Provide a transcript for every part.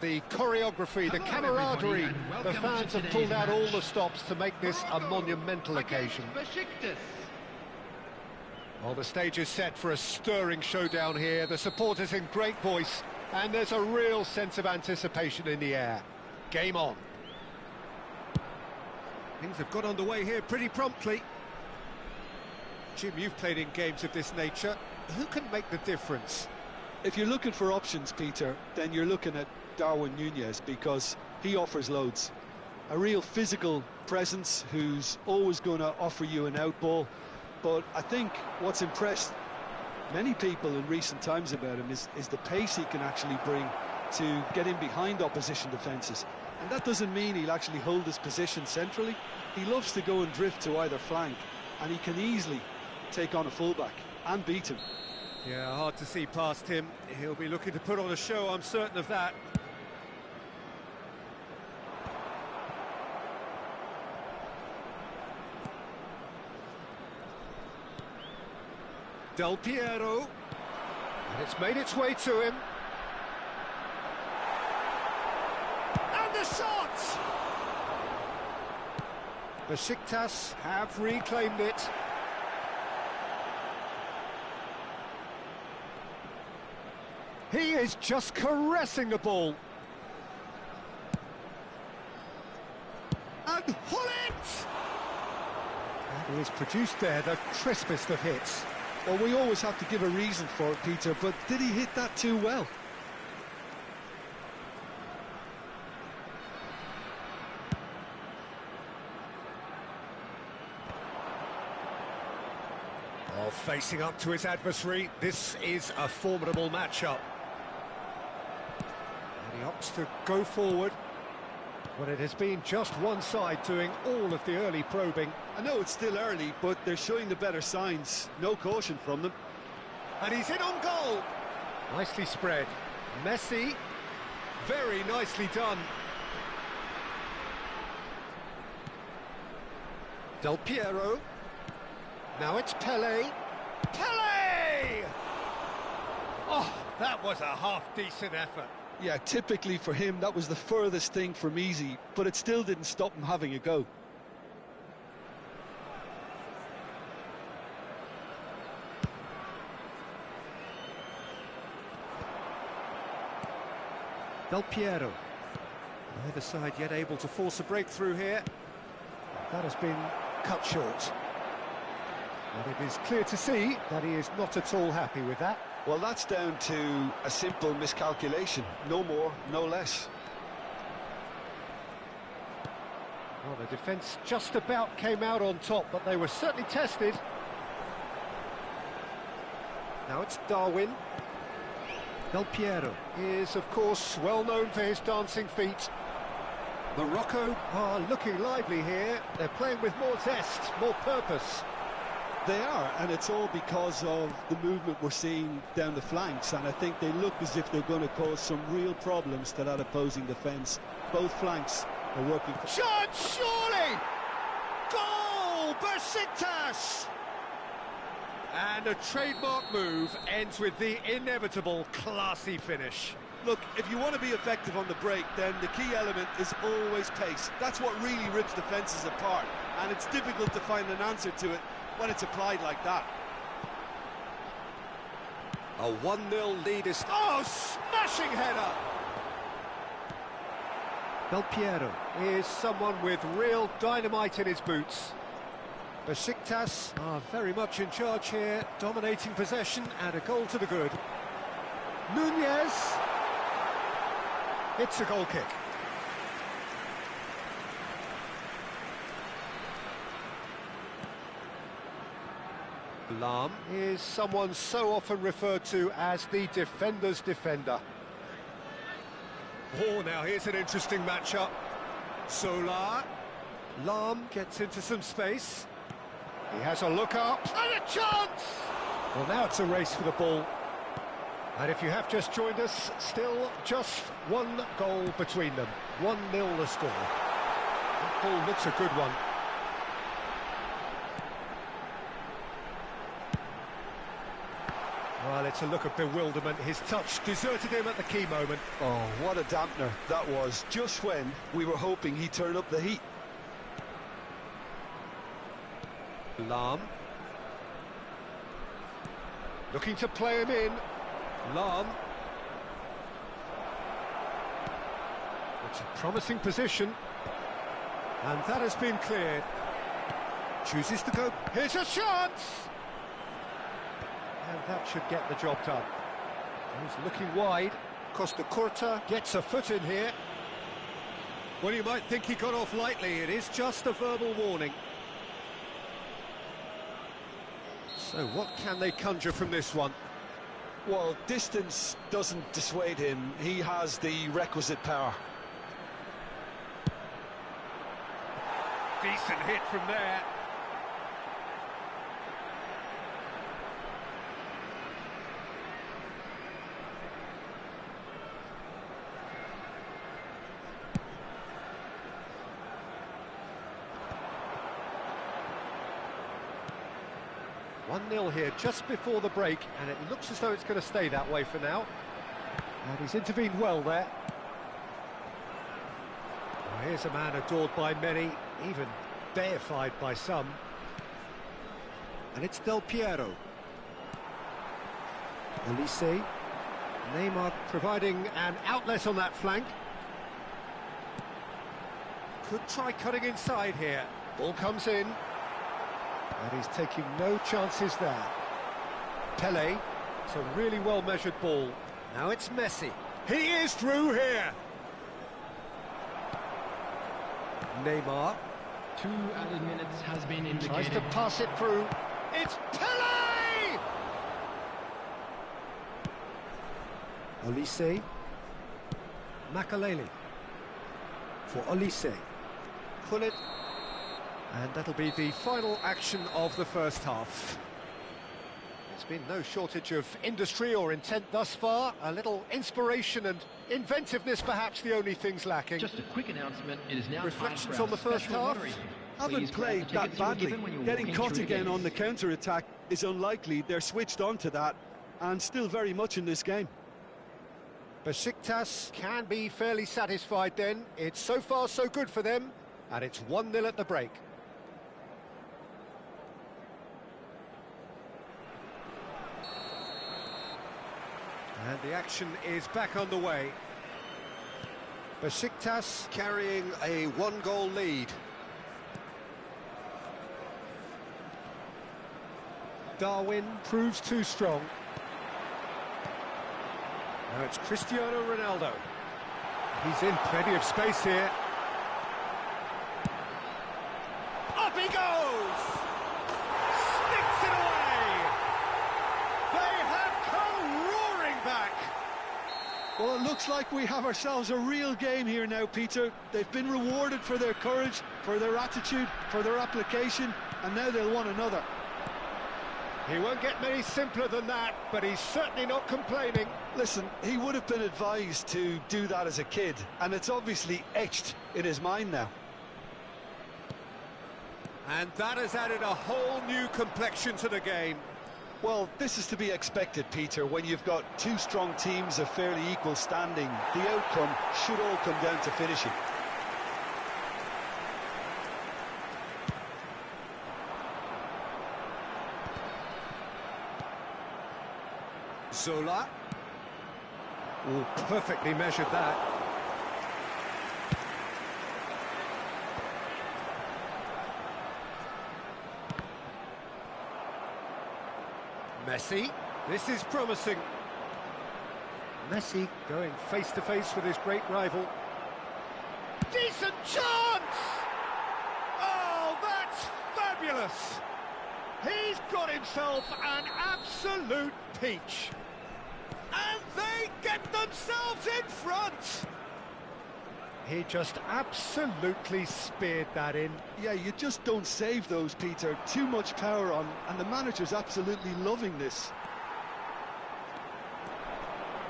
The choreography, the camaraderie, the fans have pulled out all the stops to make this a monumental occasion. Well, the stage is set for a stirring showdown here. The supporters in great voice, and there's a real sense of anticipation in the air. Game on. Things have got underway here pretty promptly. Jim, you've played in games of this nature. Who can make the difference? If you're looking for options, Peter, then you're looking at Darwin Núñez, because he offers loads. A real physical presence who's always going to offer you an out ball. But I think what's impressed many people in recent times about him is the pace he can actually bring to get in behind opposition defences. And that doesn't mean he'll actually hold his position centrally. He loves to go and drift to either flank, and he can easily take on a fullback and beat him. Yeah, hard to see past him. He'll be looking to put on a show, I'm certain of that. Del Piero, and it's made its way to him. And the shot! Besiktas have reclaimed it. He is just caressing the ball. And pull it! And he has produced there the crispest of hits. Well, we always have to give a reason for it, Peter, but did he hit that too well? Well, facing up to his adversary, this is a formidable matchup. And he opts to go forward. But it has been just one side doing all of the early probing. I know it's still early, but they're showing the better signs. No caution from them. And he's in on goal. Nicely spread. Messi. Very nicely done. Del Piero. Now it's Pelé. Pelé! Oh, that was a half-decent effort. Yeah, typically for him, that was the furthest thing from easy, but it still didn't stop him having a go. Del Piero. Neither side yet able to force a breakthrough here. That has been cut short. And it is clear to see that he is not at all happy with that. Well, that's down to a simple miscalculation. No more, no less. Well, the defence just about came out on top, but they were certainly tested. Now it's Darwin. Del Piero is, of course, well known for his dancing feet. Morocco are looking lively here. They're playing with more zest, more purpose. They are, and it's all because of the movement we're seeing down the flanks, and I think they look as if they're going to cause some real problems to that opposing defence. Both flanks are working for... Shot, surely! Goal! Besiktas! And a trademark move ends with the inevitable classy finish. Look, if you want to be effective on the break, then the key element is always pace. That's what really rips defences apart, and it's difficult to find an answer to it when it's applied like that. A 1-0 lead is... Oh, smashing header! Del Piero is someone with real dynamite in his boots. Besiktas are very much in charge here, dominating possession and a goal to the good. Núñez. It's a goal kick. Lahm is someone so often referred to as the defender's defender. Oh, now here's an interesting matchup. Solar. Lahm gets into some space. He has a look up. And a chance! Well, now it's a race for the ball. And if you have just joined us, still just one goal between them. 1-0 the score. That ball looks a good one. Well, it's a look of bewilderment. His touch deserted him at the key moment. Oh, what a dampener that was, just when we were hoping he'd turn up the heat. Lahm. Looking to play him in. Lahm. It's a promising position. And that has been cleared. Chooses to go. Here's a chance! And that should get the job done. He's looking wide. Costa Curta gets a foot in here. Well, you might think he got off lightly. It is just a verbal warning. So what can they conjure from this one? Well, distance doesn't dissuade him. He has the requisite power. Decent hit from there. One 0 here just before the break, and it looks as though it's going to stay that way for now. And he's intervened well there. Well, here's a man adored by many, even deified by some. And it's Del Piero. Elise. Neymar providing an outlet on that flank. Could try cutting inside here. Ball comes in. And he's taking no chances there. Pele. It's a really well-measured ball. Now it's Messi. He is through here. Neymar. 2 added minutes has been indicated. Tries to pass it through. It's Pele! Olise. Makaleli. For Olise. Gullit. And that'll be the final action of the first half. There's been no shortage of industry or intent thus far. A little inspiration and inventiveness, perhaps the only things lacking. Just a quick announcement, it is now Reflections time on for the our first special half? lottery. Haven't Please grab played the that tickets you were badly. given when you were Getting walking caught through the again on the gates. counter-attack is unlikely. They're switched on to that, and still very much in this game. Besiktas can be fairly satisfied then. It's so far so good for them, and it's 1-0 at the break. And the action is back underway. Besiktas carrying a 1-goal lead. Darwin proves too strong. Now it's Cristiano Ronaldo. He's in plenty of space here. Up he goes! Sticks it away! They have come roaring back! Well, it looks like we have ourselves a real game here now, Peter. They've been rewarded for their courage, for their attitude, for their application, and now they'll want another. He won't get many simpler than that, but he's certainly not complaining. Listen, he would have been advised to do that as a kid, and it's obviously etched in his mind now. And that has added a whole new complexion to the game. Well, this is to be expected, Peter. When you've got two strong teams of fairly equal standing, the outcome should all come down to finishing. Zola. Oh, perfectly measured that. Messi. This is promising. Messi going face-to-face with his great rival. Decent chance! Oh, that's fabulous! He's got himself an absolute peach. And they get themselves in front! He just absolutely speared that in. Yeah, you just don't save those, Peter. Too much power on, and the manager's absolutely loving this.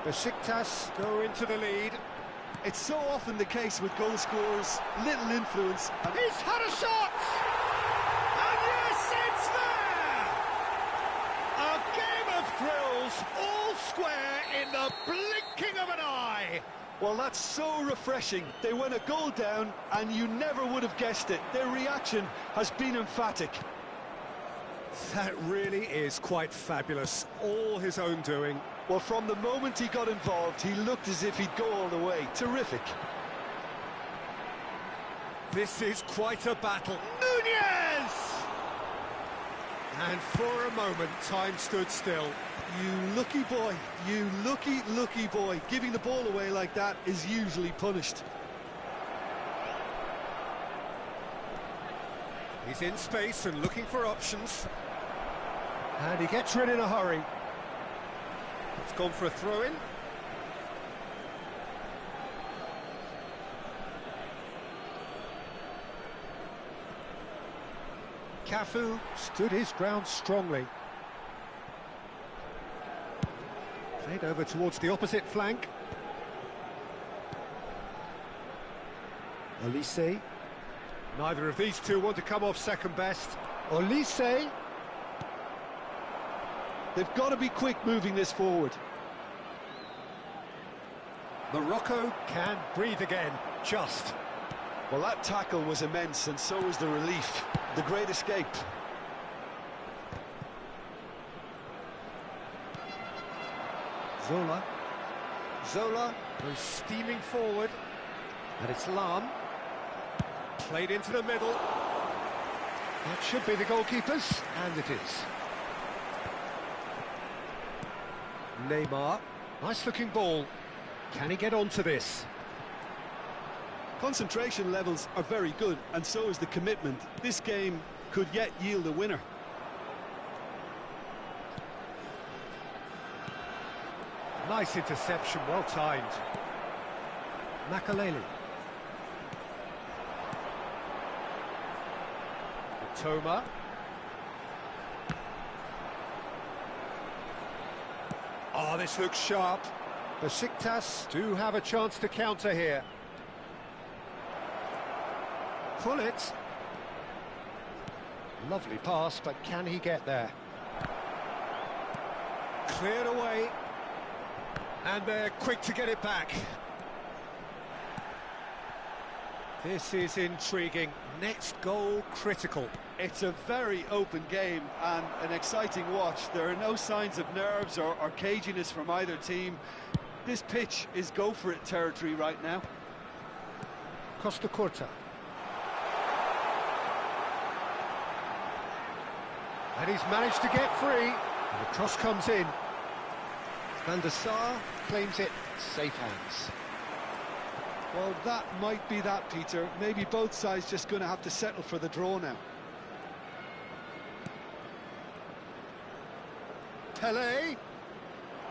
Besiktas go into the lead. It's so often the case with goal scorers, little influence. And He's had a shot! And yes, it's there! A game of thrills square in the blinking of an eye. Well, that's so refreshing. They went a goal down, and you never would have guessed it. Their reaction has been emphatic. That really is quite fabulous. All his own doing. Well, from the moment he got involved, he looked as if he'd go all the way. Terrific. This is quite a battle. Nunez! And for a moment, time stood still. You lucky boy, you lucky boy. Giving the ball away like that is usually punished. He's in space and looking for options. And he gets rid in a hurry. It's gone for a throw-in. Cafu stood his ground strongly. Played over towards the opposite flank. Olise. Neither of these two want to come off second best. Olise. They've got to be quick moving this forward. Morocco can breathe again, just. Well, that tackle was immense, and so was the relief. The great escape. Zola goes steaming forward. And it's Lam. Played into the middle. That should be the goalkeepers, and it is. Neymar. Nice looking ball. Can he get onto this? Concentration levels are very good, and so is the commitment. This game could yet yield a winner. Nice interception, well timed. Makaleli. Toma. Oh, this looks sharp. Besiktas do have a chance to counter here. Pull it. Lovely pass, but can he get there? Cleared away. And they're quick to get it back. This is intriguing. Next goal critical. It's a very open game and an exciting watch. There are no signs of nerves or caginess from either team. This pitch is go-for-it territory right now. Costa Curta. And he's managed to get free. And the cross comes in. Van der Sar claims it. Safe hands. Well, that might be that, Peter. Maybe both sides just going to have to settle for the draw now. Pele.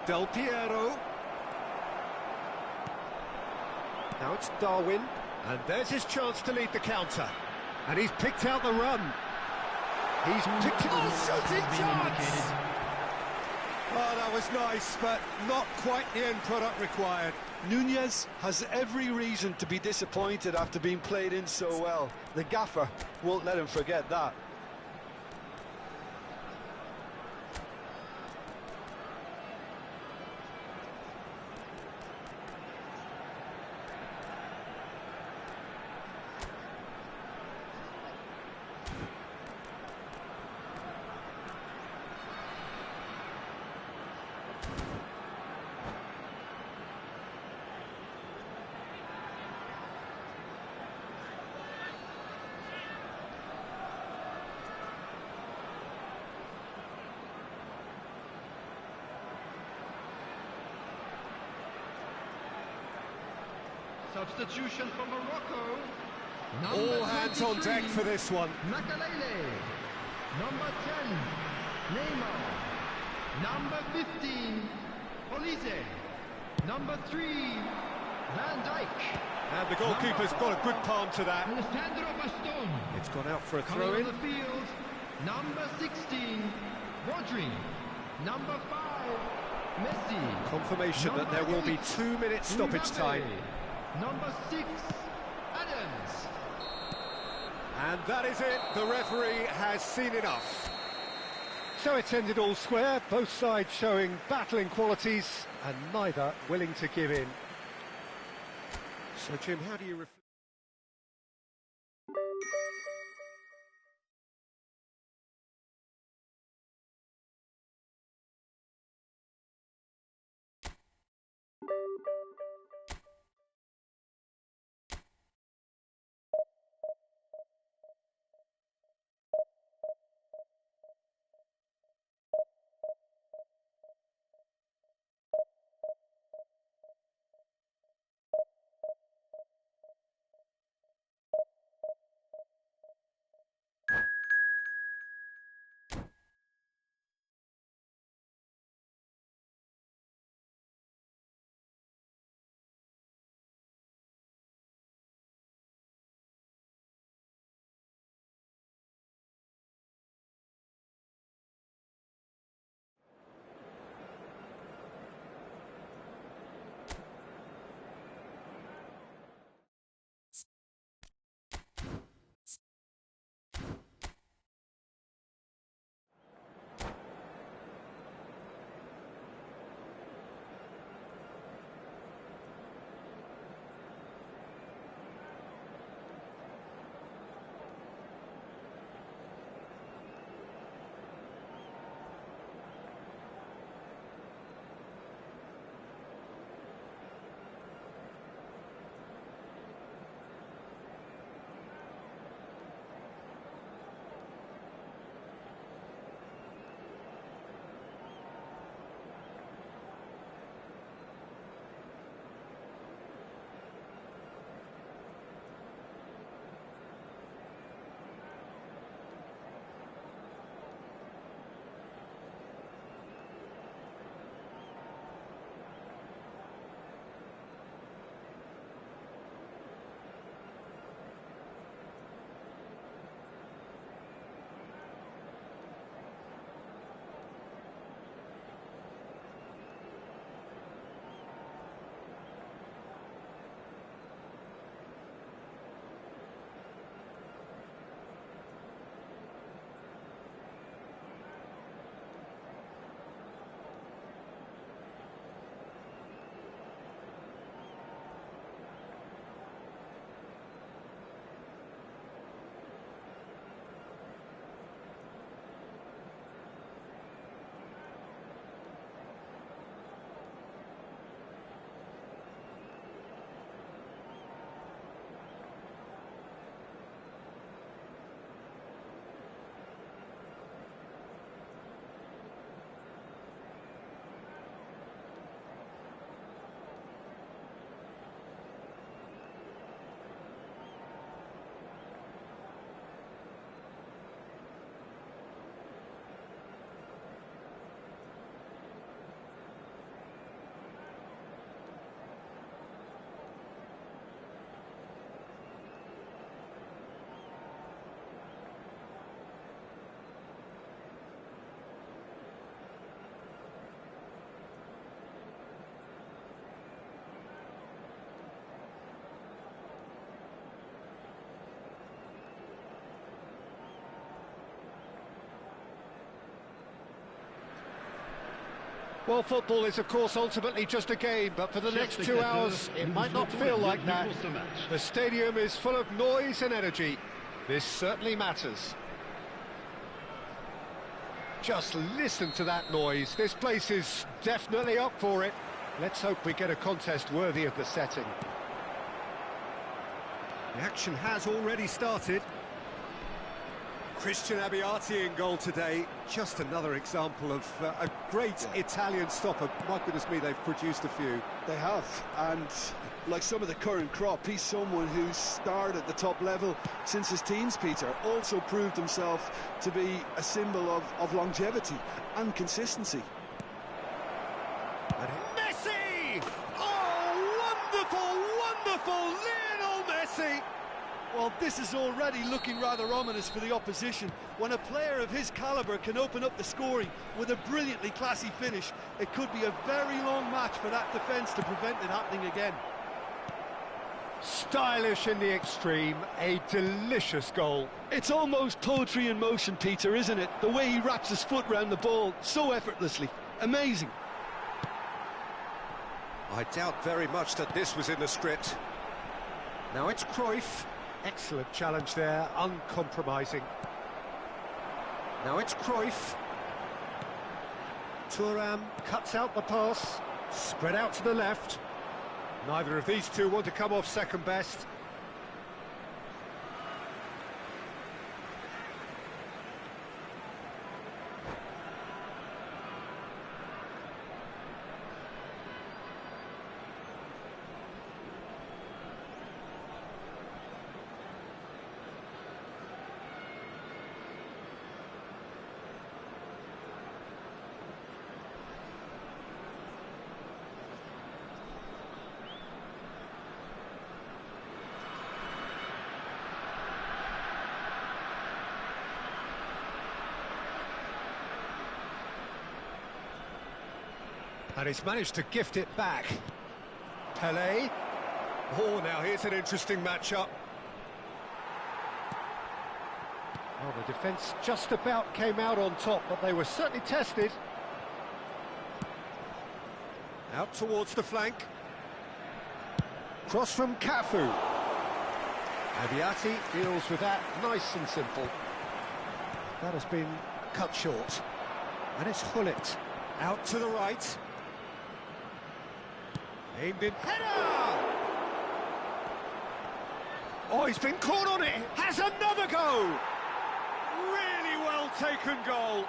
Del Piero. Now it's Darwin. And there's his chance to lead the counter. And he's picked out the run. He's picked it. Oh, shooting chance! Oh, that was nice, but not quite the end product required. Nunez has every reason to be disappointed after being played in so well. The gaffer won't let him forget that. Substitution for Morocco. All hands on deck for this one. Makalele. Number 10, Neymar. Number 15, Olise. Number 3, Van Dijk. And the goalkeeper's got a good palm to that. Alessandro Bastone. It's gone out for a Coming throw-in. on the field, number 16, Rodri. Number 5, Messi. Confirmation that there will be 2 minutes stoppage time. Number 6, Adams. And that is it. The referee has seen enough. So it's ended all square, both sides showing battling qualities and neither willing to give in. So Jim, how do you reflect? Well, football is, of course, ultimately just a game, but for the next 2 hours, it might not feel like that. The stadium is full of noise and energy. This certainly matters. Just listen to that noise. This place is definitely up for it. Let's hope we get a contest worthy of the setting. The action has already started. Christian Abbiati in goal today. Just another example of a great Italian stopper. My goodness me, they've produced a few. They have, and like some of the current crop, he's someone who's starred at the top level since his teens, Peter. Also proved himself to be a symbol of longevity and consistency. Messi! Oh, wonderful, wonderful Lionel Messi! Well, this is already looking rather ominous for the opposition. When a player of his calibre can open up the scoring with a brilliantly classy finish, it could be a very long match for that defence to prevent it happening again. Stylish in the extreme, a delicious goal. It's almost poetry in motion, Peter, isn't it? The way he wraps his foot round the ball so effortlessly. Amazing. I doubt very much that this was in the script. Now it's Cruyff. Excellent challenge there, uncompromising. Now it's Cruyff. Thuram cuts out the pass, spread out to the left. Neither of these two want to come off second best. And he's managed to gift it back. Pelé. Oh, now here's an interesting matchup. Well, the defence just about came out on top, but they were certainly tested. Out towards the flank. Cross from Cafu. Abiati deals with that nice and simple. That has been cut short. And it's Hullet. Out to the right. Aimed in. Header! Oh, he's been caught on it. Has another go. Really well taken goal.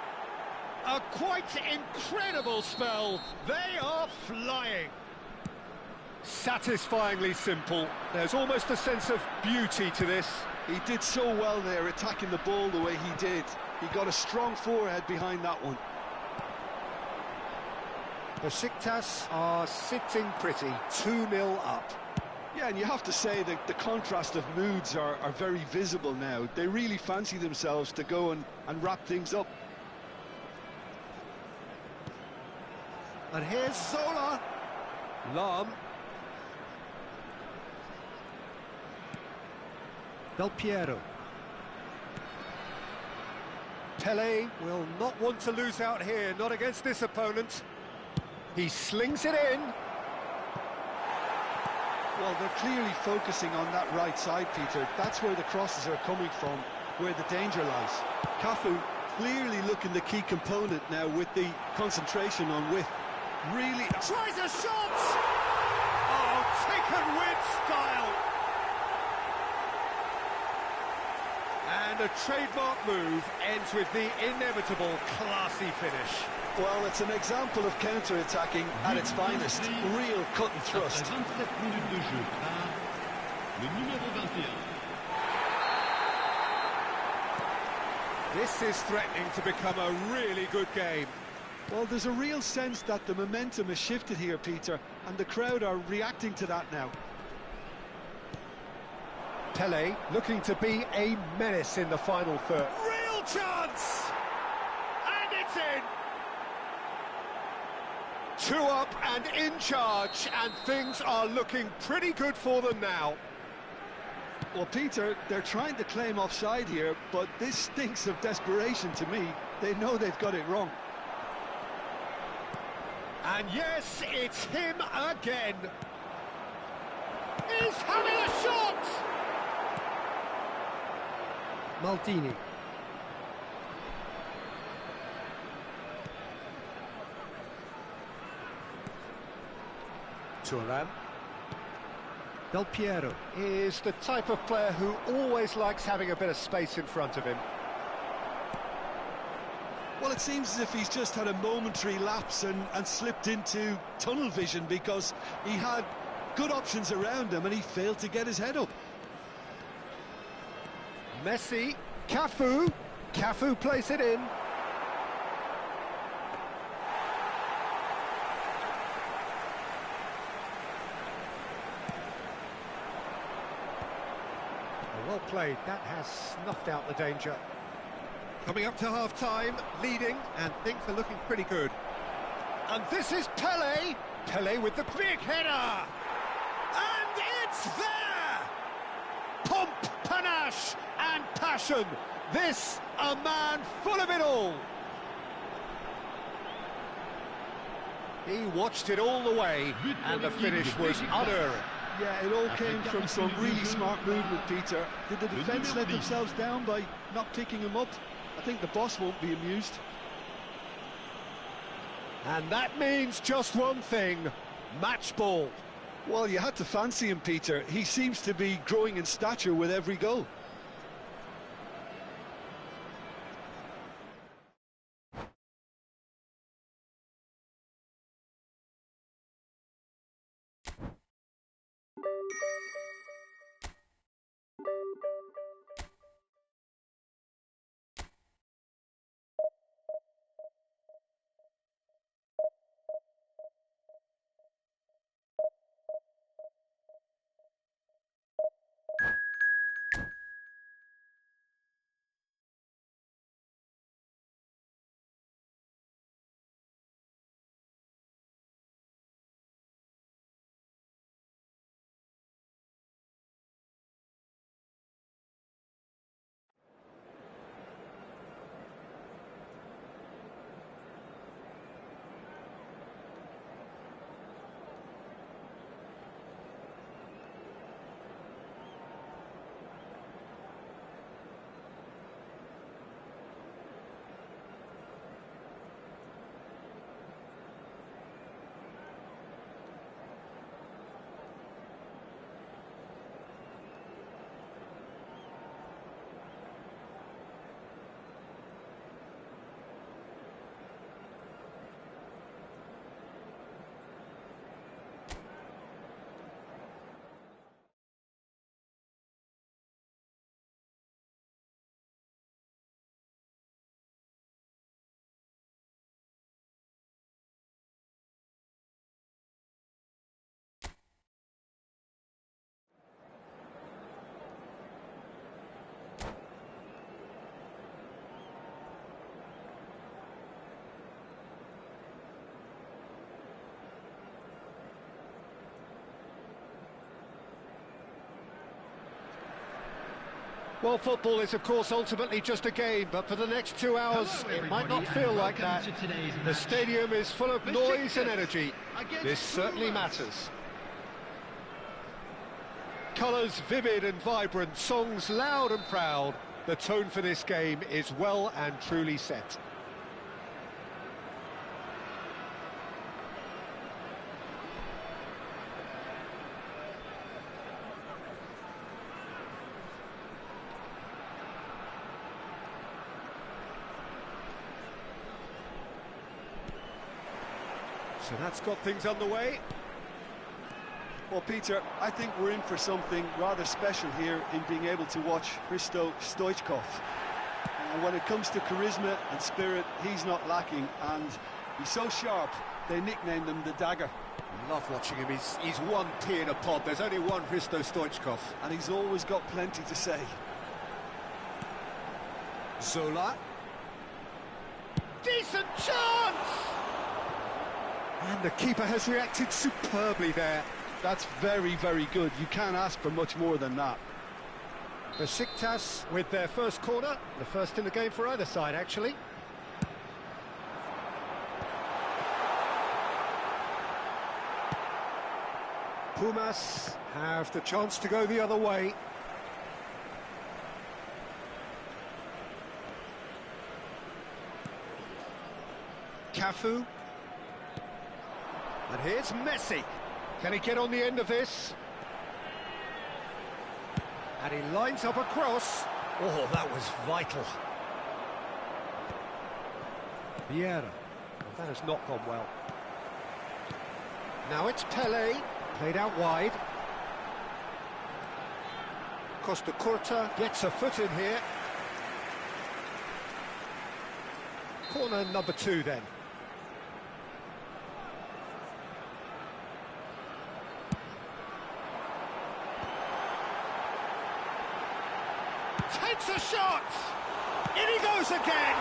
A quite incredible spell. They are flying. Satisfyingly simple. There's almost a sense of beauty to this. He did so well there, attacking the ball the way he did. He got a strong forehead behind that one. Besiktas are sitting pretty, 2-0 up. Yeah, and you have to say that the contrast of moods are very visible now. They really fancy themselves to go and wrap things up. And here's Zola. Lam. Del Piero. Pelé will not want to lose out here, not against this opponent. He slings it in. Well, they're clearly focusing on that right side, Peter. That's where the crosses are coming from, where the danger lies. Cafu clearly looking the key component now with the concentration on width. Really tries a shot! Oh, taken with style! And a trademark move ends with the inevitable classy finish. Well, it's an example of counter-attacking at its finest. Real cut and thrust. This is threatening to become a really good game. Well, there's a real sense that the momentum has shifted here, Peter, and the crowd are reacting to that now. Pelé looking to be a menace in the final third. Real chance! And it's in! 2 up and in charge, and things are looking pretty good for them now. Well, Peter, they're trying to claim offside here, but this stinks of desperation to me. They know they've got it wrong. And yes, it's him again. He's having a shot! Maldini. Thuram. Del Piero is the type of player who always likes having a bit of space in front of him. Well, it seems as if he's just had a momentary lapse and slipped into tunnel vision, because he had good options around him and he failed to get his head up. Messi, Cafu. Cafu plays it in. Well played, that has snuffed out the danger. Coming up to half-time, leading, and things are looking pretty good. And this is Pelé. Pelé with the big header. And it's there! passion. This, a man full of it all. He watched it all the way, and the finish was unerring. Yeah, it all came from some really smart movement, Peter. Did the defence let themselves down by not picking him up? I think the boss won't be amused. And that means just one thing, match ball. Well, you had to fancy him, Peter. He seems to be growing in stature with every goal. Well, football is, of course, ultimately just a game, but for the next 2 hours, it might not feel like that. The stadium is full of noise and energy. This certainly matters. Colours vivid and vibrant, songs loud and proud. The tone for this game is well and truly set. So that's got things underway. Well, Peter, I think we're in for something rather special here in being able to watch Hristo Stoichkov. When it comes to charisma and spirit, he's not lacking, and he's so sharp, they nicknamed him the Dagger. I love watching him. He's one pea in a pod. There's only one Hristo Stoichkov. And he's always got plenty to say. Zola. Decent chance! And the keeper has reacted superbly there. That's very, very good. You can't ask for much more than that. Besiktas with their first corner, the first in the game for either side, actually. Pumas have the chance to go the other way. Cafu. And here's Messi. Can he get on the end of this? And he lines up a cross. Oh, that was vital. Vieira. Well, that has not gone well. Now it's Pele, played out wide. Costa Curta gets a foot in here. Corner number 2 then. Takes a shot! In he goes again!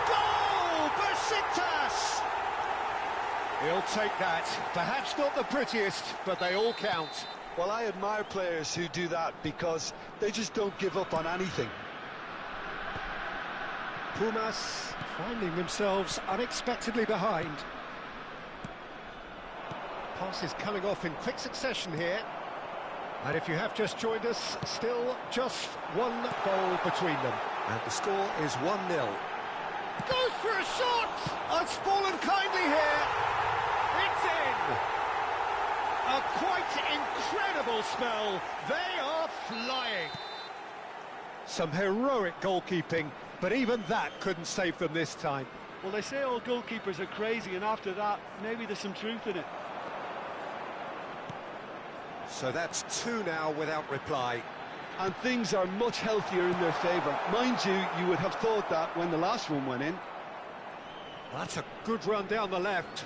Goal! Besiktas! He'll take that. Perhaps not the prettiest, but they all count. Well, I admire players who do that because they just don't give up on anything. Pumas finding themselves unexpectedly behind. Passes coming off in quick succession here. And if you have just joined us, still just one goal between them. And the score is 1-0. Goes for a shot! It's fallen kindly here. It's in! A quite incredible spell. They are flying. Some heroic goalkeeping, but even that couldn't save them this time. Well, they say all goalkeepers are crazy, and after that, maybe there's some truth in it. So that's 2 now without reply. And things are much healthier in their favour. Mind you, you would have thought that when the last one went in. That's a good run down the left.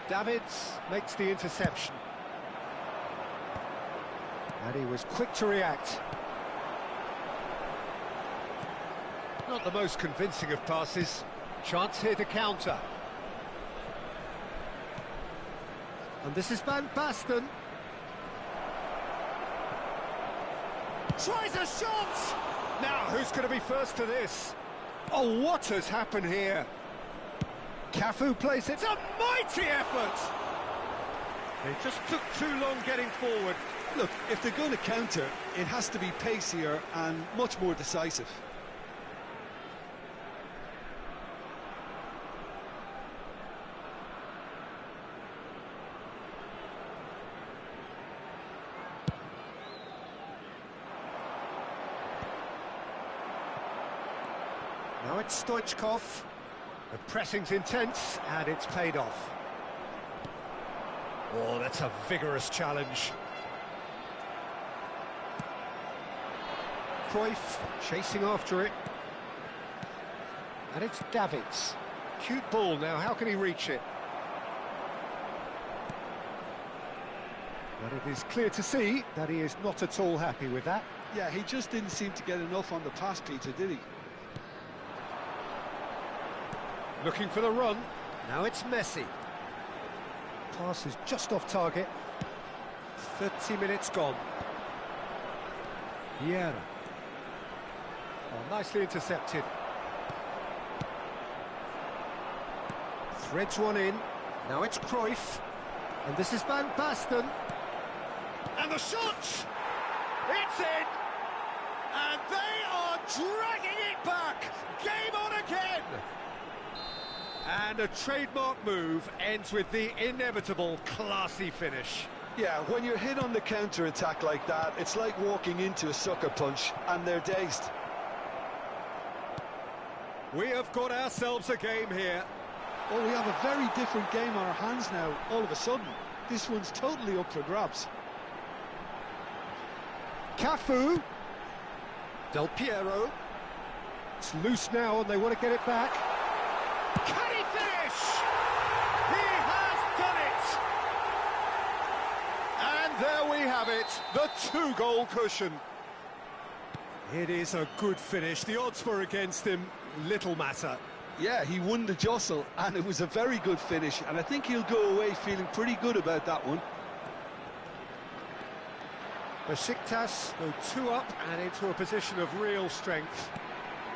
Davids makes the interception. And he was quick to react. Not the most convincing of passes. Chance here to counter. And this is Van Basten. Tries a shot! Now, who's going to be first to this? Oh, what has happened here? Cafu plays it. It's a mighty effort! They just took too long getting forward. Look, if they're going to counter, it has to be pacier and much more decisive. Now it's Stoichkov. The pressing's intense, and it's paid off. Oh, that's a vigorous challenge. Cruyff chasing after it. And it's Davids. Cute ball now, how can he reach it? But it is clear to see that he is not at all happy with that. Yeah, he just didn't seem to get enough on the pass, Peter, did he? Looking for the run. Now it's Messi. Pass is just off target. 30 minutes gone. Vieira. Oh, nicely intercepted. Threads one in. Now it's Cruyff. And this is Van Basten. And the shot! It's in! And they are dragging it back! Game on again! And a trademark move ends with the inevitable classy finish. Yeah, when you're hit on the counter-attack like that, it's like walking into a sucker punch, and they're dazed. We have got ourselves a game here. Oh, we have a very different game on our hands now, all of a sudden. This one's totally up for grabs. Cafu. Del Piero. It's loose now and they want to get it back. Can he finish? He has done it! And there we have it, the 2-goal cushion. It is a good finish. The odds were against him, little matter. Yeah, he won the jostle, and it was a very good finish, and I think he'll go away feeling pretty good about that one. Besiktas go 2 up and into a position of real strength.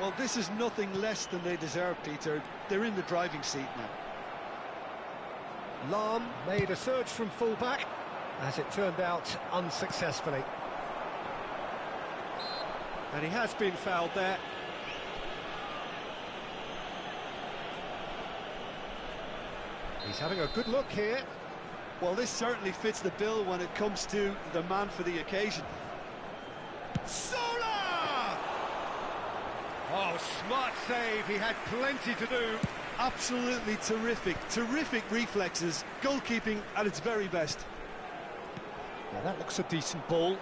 Well, this is nothing less than they deserve, Peter. They're in the driving seat now. Lahm made a surge from full-back, as it turned out unsuccessfully. And he has been fouled there. He's having a good look here. Well, this certainly fits the bill when it comes to the man for the occasion. Sola! Oh, smart save. He had plenty to do. Absolutely terrific. Terrific reflexes. Goalkeeping at its very best. Now that looks a decent ball.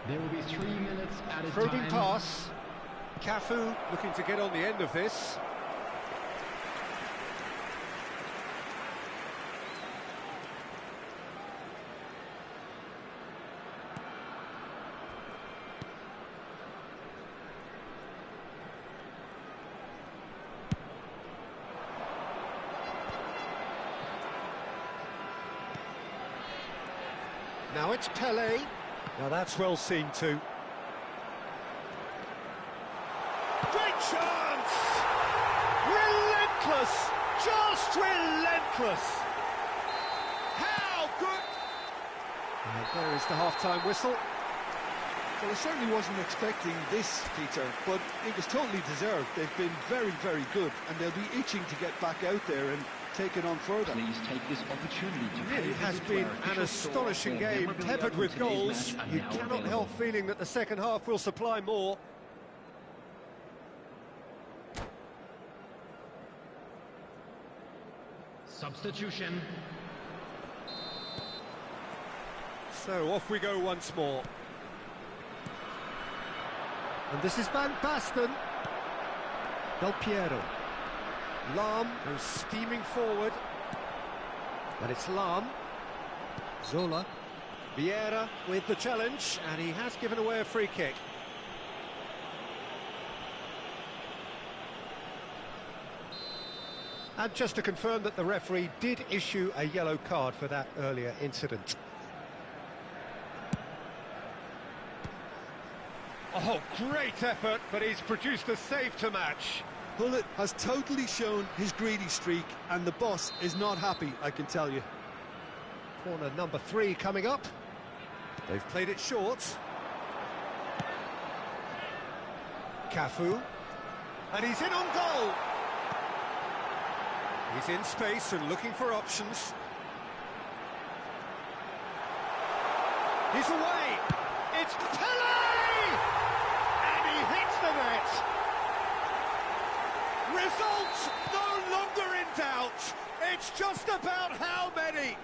There will be 3 minutes at a Probing time. pass. Cafu looking to get on the end of this. Now it's Pelé. Now that's well seen too. Great chance! Relentless! Just relentless! How good! And there is the half-time whistle. Well, I certainly wasn't expecting this, Peter, but it was totally deserved. They've been very, very good, and they'll be itching to get back out there and take it on further. Please take this opportunity to It has been an astonishing game, peppered with goals. You cannot help feeling that the second half will supply more. Substitution. So off we go once more. And this is Van Basten. Del Piero. Lam goes steaming forward. And it's Lam. Zola. Vieira with the challenge, and he has given away a free kick. And just to confirm that the referee did issue a yellow card for that earlier incident. Oh, great effort, but he's produced a save to match. Hullet has totally shown his greedy streak, and the boss is not happy, I can tell you. Corner number 3 coming up. They've played it short. Cafu. And he's in on goal. He's in space and looking for options. He's away. It's Pele! And he hits the net. Results no longer in doubt. It's just about how many.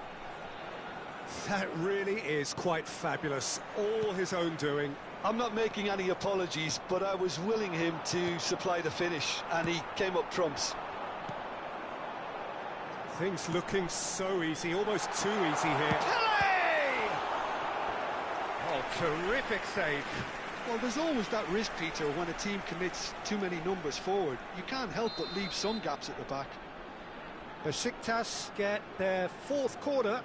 That really is quite fabulous. All his own doing. I'm not making any apologies, but I was willing him to supply the finish, and he came up trumps. Things looking so easy, almost too easy here. Pele! Oh, terrific save. Well, there's always that risk, Peter, when a team commits too many numbers forward. You can't help but leave some gaps at the back. Besiktas get their 4th corner.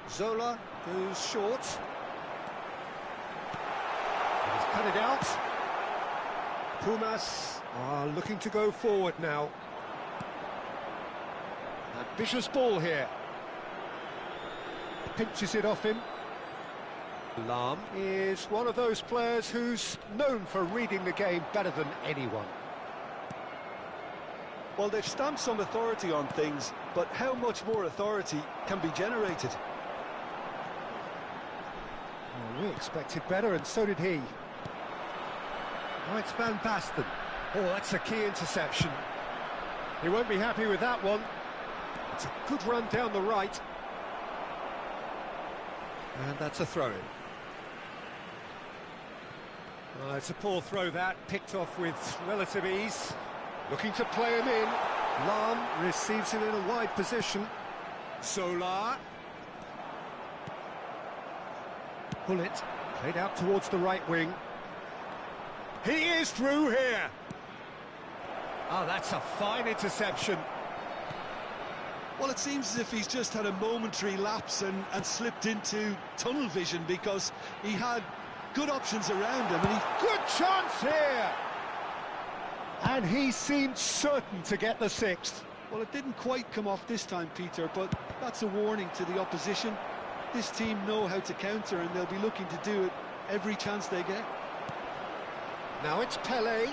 Zola goes short. He's cut it out. Pumas are looking to go forward now. Ambitious ball here. Pinches it off him. Lam is one of those players who's known for reading the game better than anyone. Well, they've stamped some authority on things, but how much more authority can be generated? Well, we expected better, and so did he. Oh, it's Van Basten. Oh, that's a key interception. He won't be happy with that one. It's a good run down the right. And that's a throw-in. It's a poor throw that, picked off with relative ease. Looking to play him in. Lam receives it in a wide position. Solar. Hullet played out towards the right wing. He is through here. Oh, that's a fine interception. Well, it seems as if he's just had a momentary lapse and slipped into tunnel vision, because he had good options around him. And good chance here! And he seemed certain to get the 6th. Well, it didn't quite come off this time, Peter, but that's a warning to the opposition. This team know how to counter, and they'll be looking to do it every chance they get. Now it's Pele.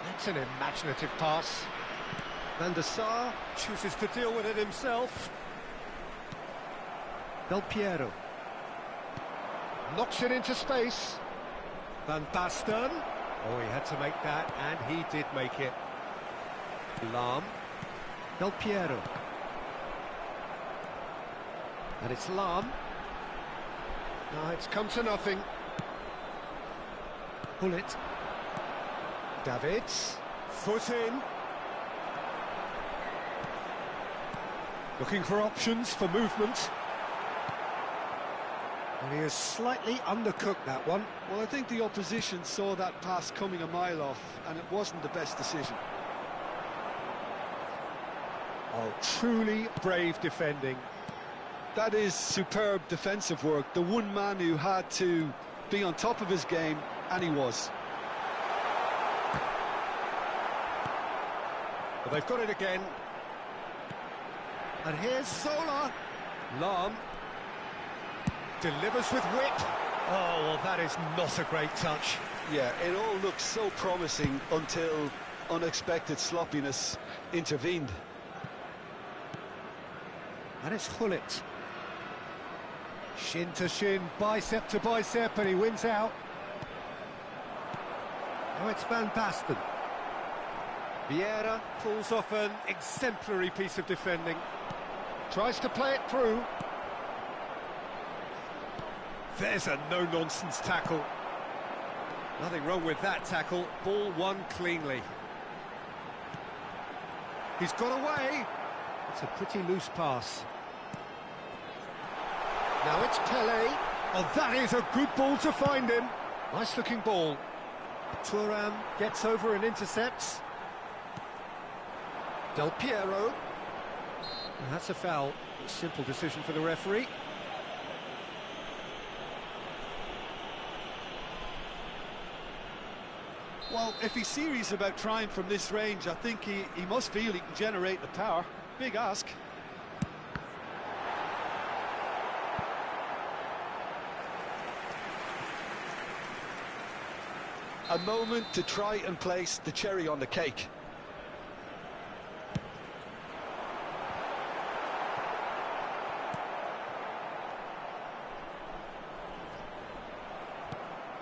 That's an imaginative pass. Van der Sar chooses to deal with it himself. Del Piero. Knocks it into space. Van Basten. Oh, he had to make that, and he did make it. Lam. Del Piero. And it's Lam. Now it's come to nothing. Hullet. Davids. Foot in. Looking for options for movement. And he has slightly undercooked that one. Well, I think the opposition saw that pass coming a mile off, and it wasn't the best decision. Oh, truly brave defending. That is superb defensive work. The one man who had to be on top of his game, and he was. Well, they've got it again. And here's Zola. Lam delivers with wit. Oh, well, that is not a great touch. Yeah, it all looked so promising until unexpected sloppiness intervened. And it's Gullit. Shin to shin, bicep to bicep, and he wins out. Now it's Van Basten. Vieira pulls off an exemplary piece of defending. Tries to play it through. There's a no-nonsense tackle. Nothing wrong with that tackle. Ball won cleanly. He's got away. It's a pretty loose pass. Now it's Pele. Oh, that is a good ball to find him. Nice-looking ball. Thuram gets over and intercepts. Del Piero. And that's a foul. A simple decision for the referee. Well, if he's serious about trying from this range, I think he must feel he can generate the power. Big ask. A moment to try and place the cherry on the cake.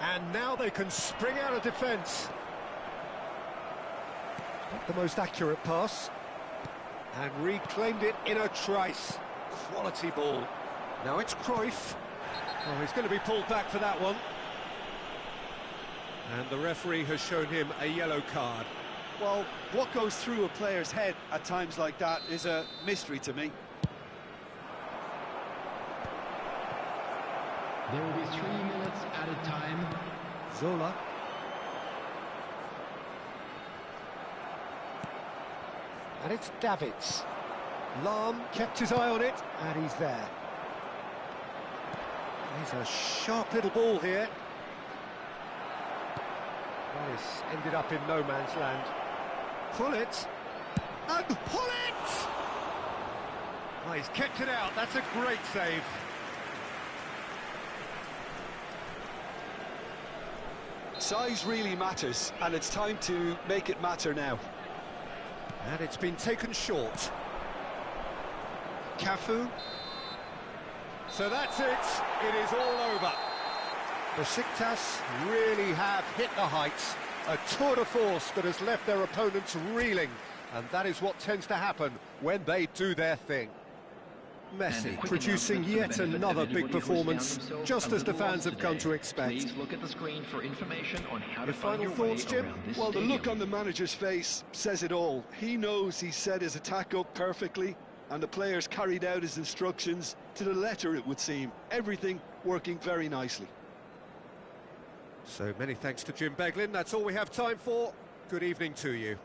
And now they can spring out of defence. Not the most accurate pass. And reclaimed it in a trice. Quality ball. Now it's Cruyff. Oh, he's going to be pulled back for that one. And the referee has shown him a yellow card. Well, what goes through a player's head at times like that is a mystery to me. There will be 3 minutes added time. Zola. And it's Davids. Lam kept his eye on it, and he's there. He's a sharp little ball here. Well, it's ended up in no man's land. Pull it. And pull it! Oh, he's kept it out. That's a great save. Size really matters, and it's time to make it matter now. And it's been taken short. Cafu. So that's it. It is all over. Besiktas really have hit the heights. A tour de force that has left their opponents reeling. And that is what tends to happen when they do their thing. Messi producing yet another big performance, just as the fans have come to expect. Please look at the screen for information on how to Your find final your way thoughts, Jim? around this Well, the stadium. look on the manager's face says it all. He knows he set his attack up perfectly, and the players carried out his instructions to the letter, it would seem. Everything working very nicely. So many thanks to Jim Beglin. That's all we have time for. Good evening to you.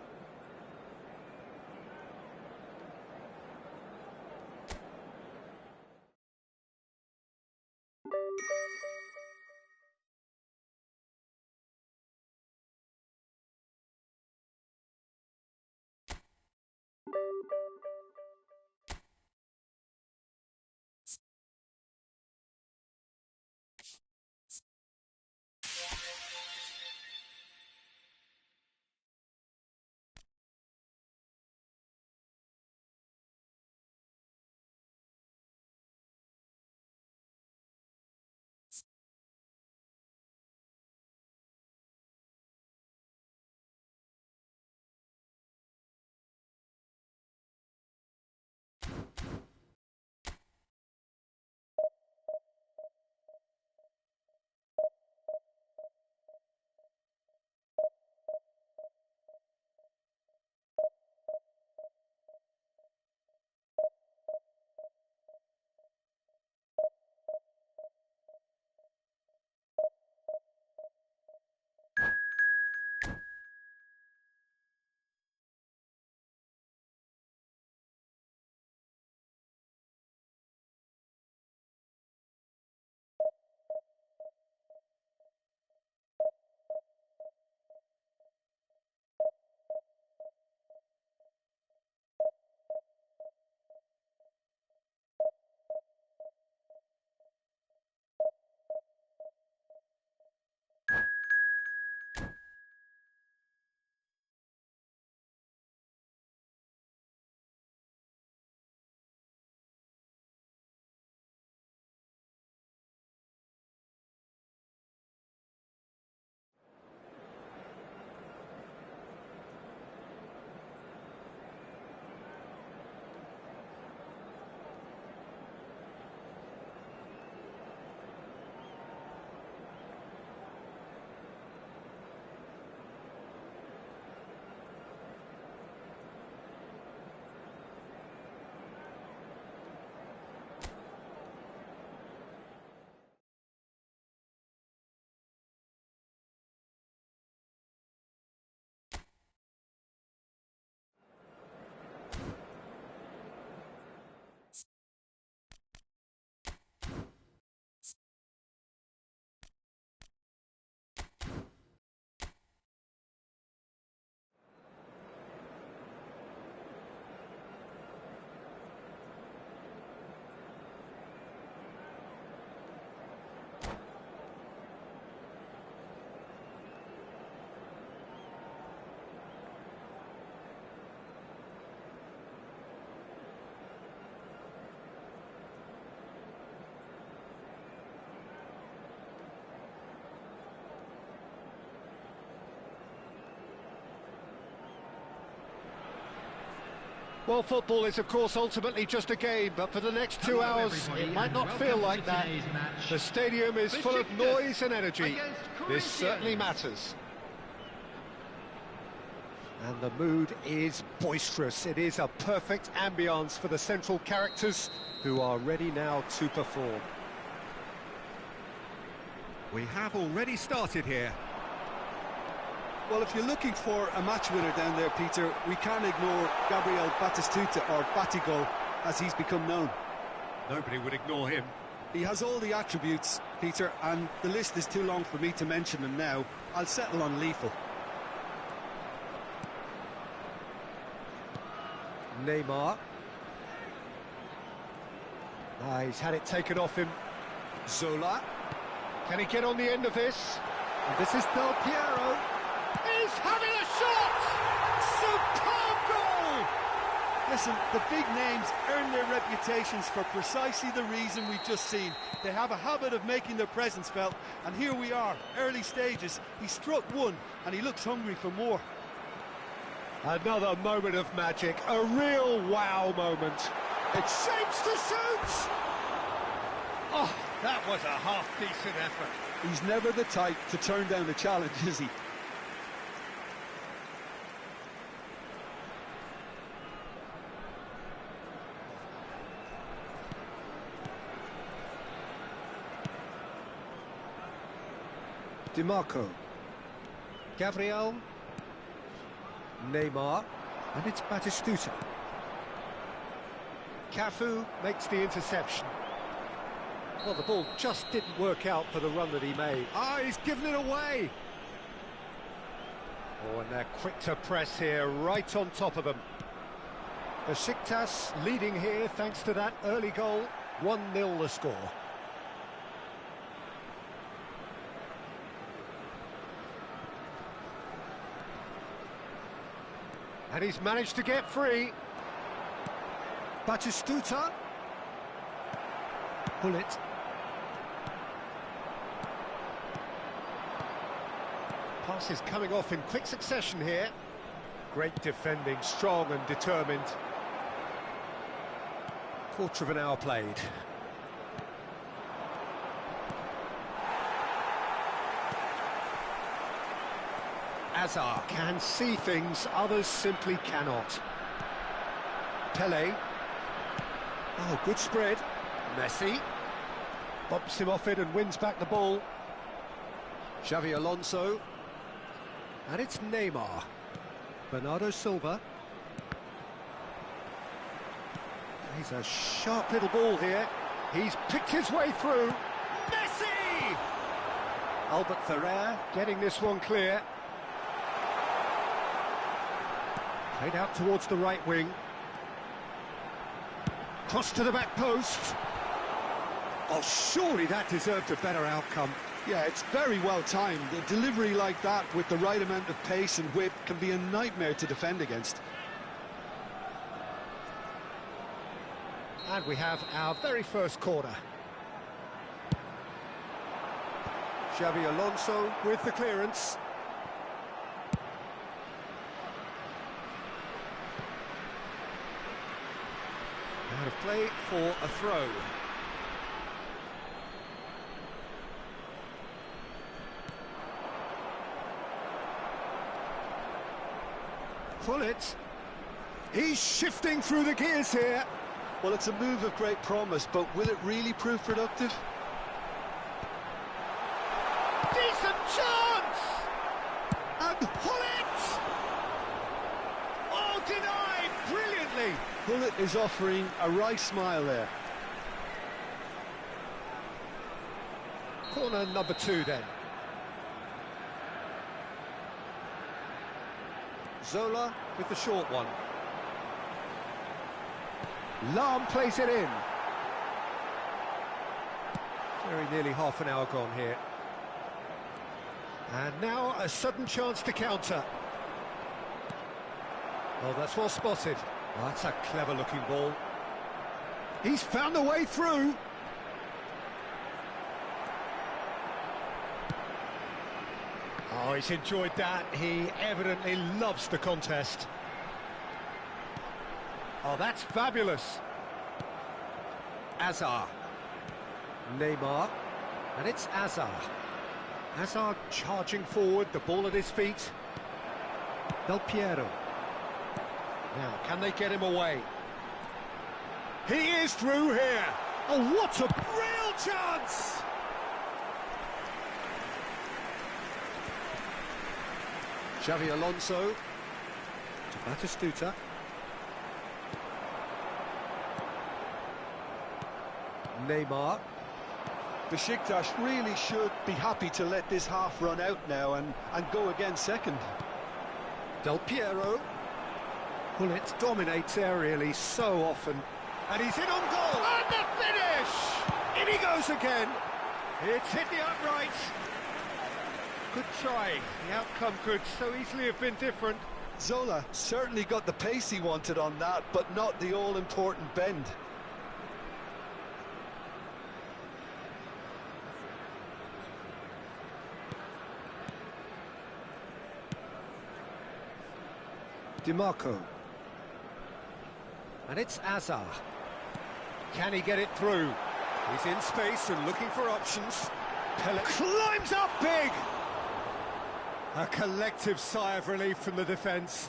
Well, football is, of course, ultimately just a game, but for the next 2 hours, it might not feel like that. The stadium is full of noise and energy. This certainly matters. And the mood is boisterous. It is a perfect ambience for the central characters who are ready now to perform. We have already started here. Well, if you're looking for a match winner down there, Peter, we can't ignore Gabriel Batistuta, or Batigol, as he's become known. Nobody would ignore him. He has all the attributes, Peter, and the list is too long for me to mention them now. I'll settle on lethal. Neymar. He's had it taken off him. Zola. Can he get on the end of this? And this is Del Piero. He's having a shot! Superb goal! Listen, the big names earn their reputations for precisely the reason we've just seen. They have a habit of making their presence felt, and here we are, early stages. He struck one, and he looks hungry for more. Another moment of magic, a real wow moment. It shapes to shoot! Oh, that was a half-decent effort. He's never the type to turn down a challenge, is he? DiMarco. Gabriel. Neymar. And it's Batistuta. Cafu makes the interception. Well, the ball just didn't work out for the run that he made. He's given it away. Oh, and they're quick to press here, right on top of them. Besiktas leading here thanks to that early goal. 1-0 the score. And he's managed to get free. Batistuta. Bullet. Pass is coming off in quick succession here. Great defending, strong and determined. Quarter of an hour played. Azar can see things others simply cannot. Pele. Oh, good spread. Messi. Bumps him off it and wins back the ball. Xavi Alonso. And it's Neymar. Bernardo Silva. He's a sharp little ball here. He's picked his way through. Messi! Albert Ferrer getting this one clear. Played out towards the right wing. Cross to the back post. Oh, surely that deserved a better outcome. Yeah, it's very well timed. A delivery like that with the right amount of pace and whip can be a nightmare to defend against. And we have our very first corner. Xavi Alonso with the clearance. Out of play for a throw. Pull it. He's shifting through the gears here. Well, it's a move of great promise, but will it really prove productive? Decent chance! And Hullet! Oh, denied brilliantly! Bullet is offering a right smile there. Corner number 2 then. Zola with the short one. Lam plays it in. Very nearly half an hour gone here. And now a sudden chance to counter. Oh, that's well spotted. Oh, that's a clever looking ball. He's found a way through. Oh, he's enjoyed that. He evidently loves the contest. Oh, that's fabulous. Azar. Neymar. And it's Azar. Azar charging forward, the ball at his feet. Del Piero. Now, can they get him away? He is through here. Oh, what a real chance! Xavi Alonso to Batistuta. Neymar. Besiktas really should be happy to let this half run out now and go again second. Del Piero. Gullit dominates aerially so often. And he's in on goal. And the finish! In he goes again. It's hit the upright. Good try. The outcome could so easily have been different. Zola certainly got the pace he wanted on that, but not the all-important bend. DiMarco. And it's Azar. Can he get it through? He's in space and looking for options. Pellet climbs up big! A collective sigh of relief from the defence.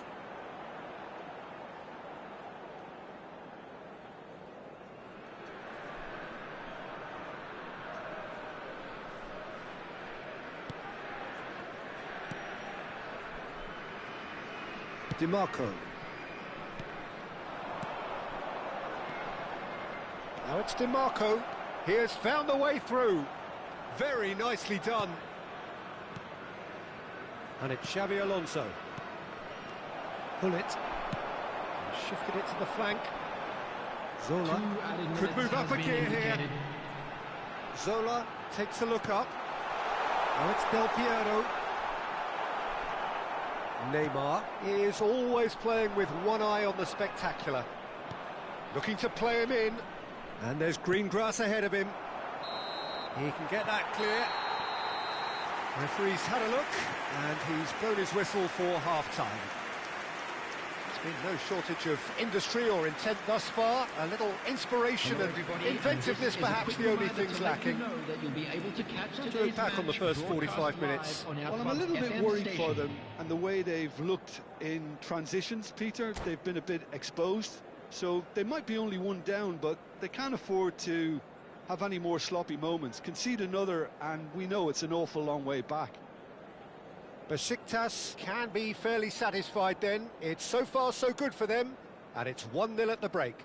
DiMarco. Now it's DiMarco. He has found a way through. Very nicely done. And it's Xavi Alonso. Gullit. Shifted it to the flank. Zola could move up a gear here. Zola takes a look up. Now it's Del Piero. Neymar is always playing with one eye on the spectacular. Looking to play him in. And there's green grass ahead of him. He can get that clear. Referee's had a look, and he's blown his whistle for half-time. There's been no shortage of industry or intent thus far. A little inspiration and inventiveness, perhaps the only things lacking. How do you look back on the first 45 minutes? Well, I'm a little bit worried for them and the way they've looked in transitions, Peter. They've been a bit exposed, so they might be only one down, but they can't afford to have any more sloppy moments. Concede another, and we know it's an awful long way back. Besiktas can be fairly satisfied then. It's so far so good for them, and it's 1-0 at the break.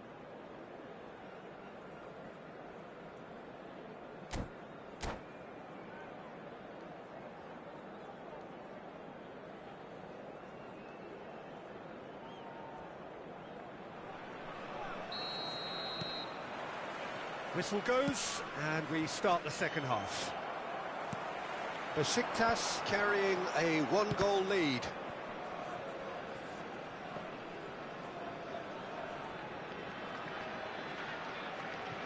Whistle goes, and we start the second half. Besiktas carrying a one-goal lead.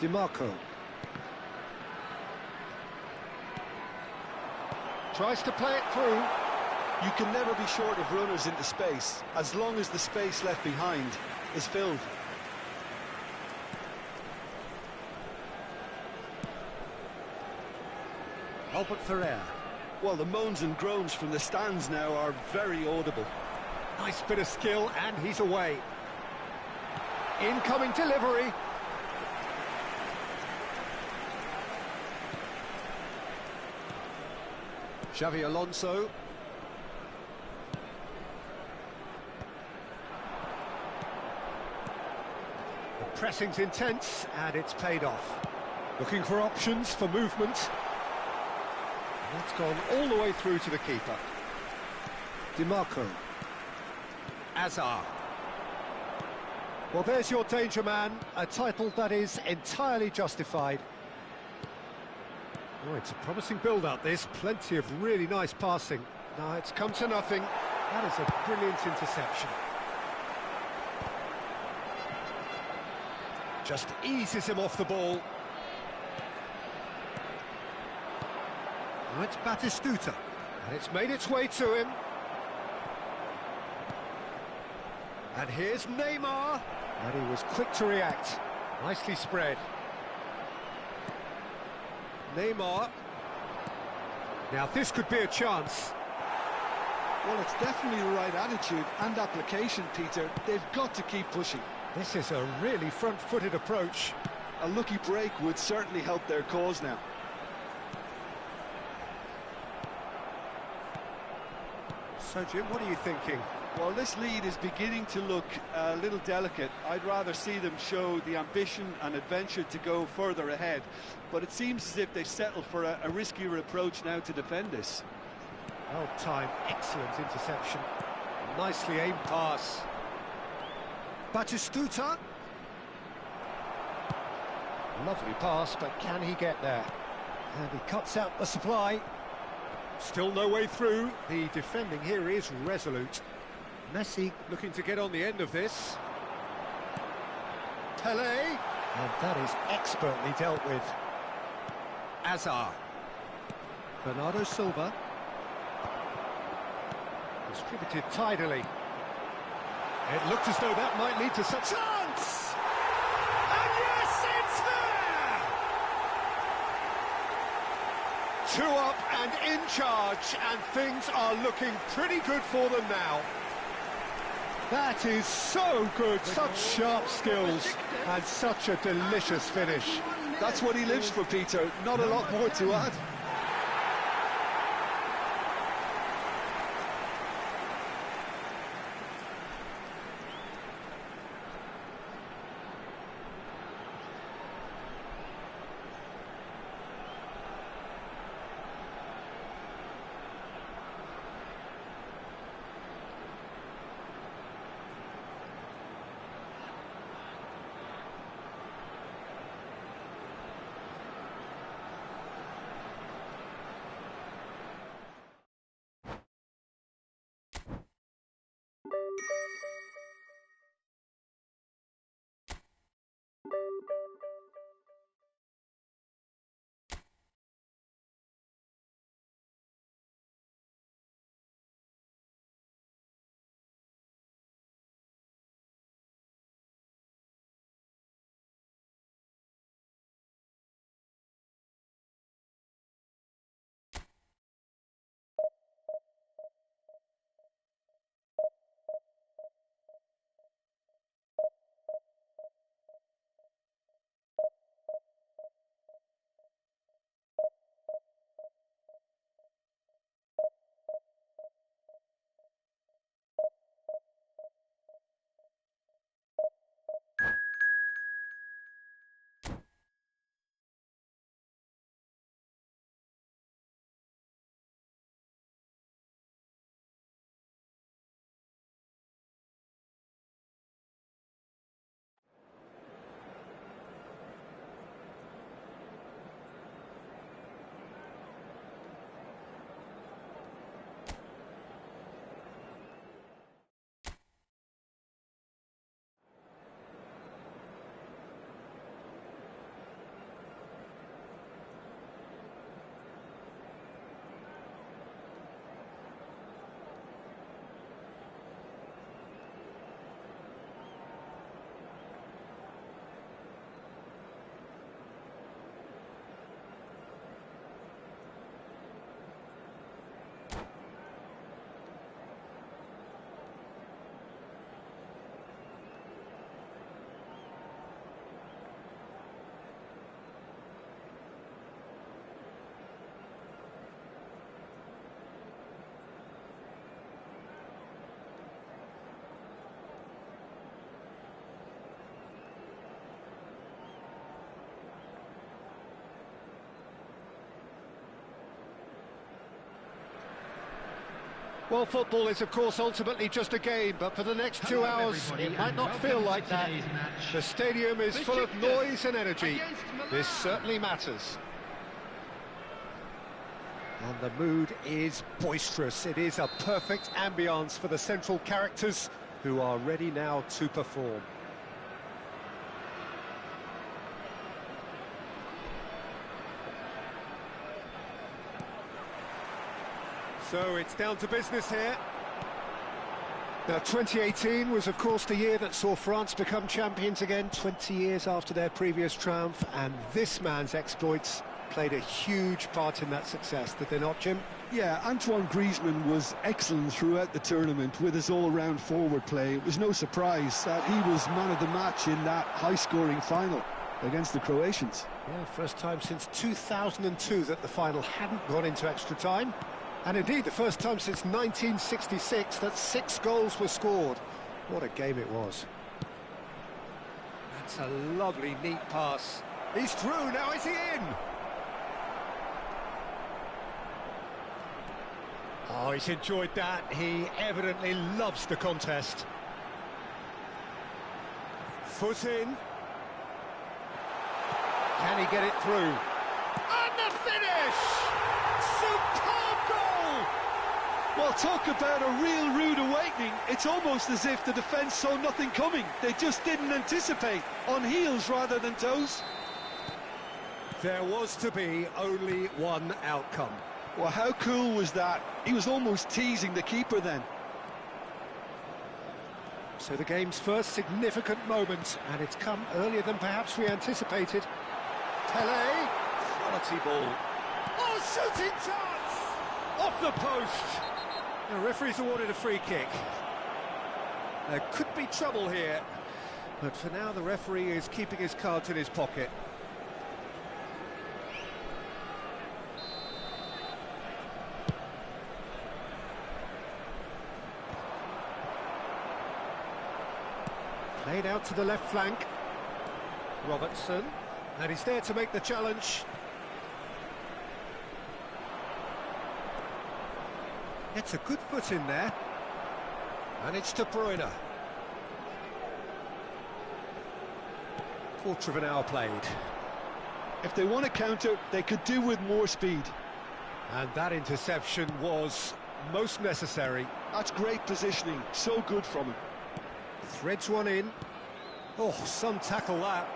DiMarco. Tries to play it through. You can never be short of runners into space, as long as the space left behind is filled. Albert Ferrer. Well, the moans and groans from the stands now are very audible. Nice bit of skill, and he's away. Incoming delivery. Xavi Alonso. The pressing's intense, and it's paid off. Looking for options for movement. That's gone all the way through to the keeper. DiMarco. Azar. Well, there's your danger man, a title that is entirely justified. Oh, it's a promising build-up, this. Plenty of really nice passing. No, it's come to nothing. That is a brilliant interception. Just eases him off the ball. Now it's Batistuta, and it's made its way to him. And here's Neymar. And he was quick to react. Nicely spread. Neymar. Now this could be a chance. Well, it's definitely the right attitude and application, Peter. They've got to keep pushing. This is a really front-footed approach. A lucky break would certainly help their cause now. So, Jim, what are you thinking? Well, this lead is beginning to look a little delicate. I'd rather see them show the ambition and adventure to go further ahead. But it seems as if they settle for a riskier approach now to defend this. Well-timed, excellent interception. Nicely aimed pass. Batistuta. Lovely pass, but can he get there? And he cuts out the supply. Still no way through. The defending here is resolute. Messi looking to get on the end of this. Pele. And that is expertly dealt with. Azar. Bernardo Silva. Distributed tidily. It looked as though that might lead to such chance! And yes, it's there! 2 up and in charge, and things are looking pretty good for them now. That is so good, such sharp skills, and such a delicious finish. That's what he lives for, Peter. Not a lot more to add. Well, football is, of course, ultimately just a game, but for the next 2 hours, it might not feel like that. The stadium is full of noise and energy. This certainly matters. And the mood is boisterous. It is a perfect ambience for the central characters who are ready now to perform. So it's down to business here. Now, 2018 was, of course, the year that saw France become champions again, 20 years after their previous triumph, and this man's exploits played a huge part in that success, did they not, Jim? Yeah, Antoine Griezmann was excellent throughout the tournament with his all-round forward play. It was no surprise that he was man of the match in that high-scoring final against the Croatians. Yeah, first time since 2002 that the final hadn't gone into extra time. And indeed, the first time since 1966 that 6 goals were scored. What a game it was. That's a lovely, neat pass. He's through, now is he in? Oh, he's enjoyed that. He evidently loves the contest. Foot in. Can he get it through? And the finish! Superb goal! Well, talk about a real rude awakening. It's almost as if the defence saw nothing coming. They just didn't anticipate, on heels rather than toes. There was to be only one outcome. Well, how cool was that? He was almost teasing the keeper then. So the game's first significant moment, and it's come earlier than perhaps we anticipated. Pelé, quality ball. Oh, shooting chance! Off the post. The referee's awarded a free kick. There could be trouble here, but for now the referee is keeping his cards in his pocket. Played out to the left flank. Robertson, and he's there to make the challenge. Gets a good foot in there. And it's De Bruyne. Quarter of an hour played. If they want to counter, they could do with more speed. And that interception was most necessary. That's great positioning, so good from him. Threads one in. Oh, some tackle that.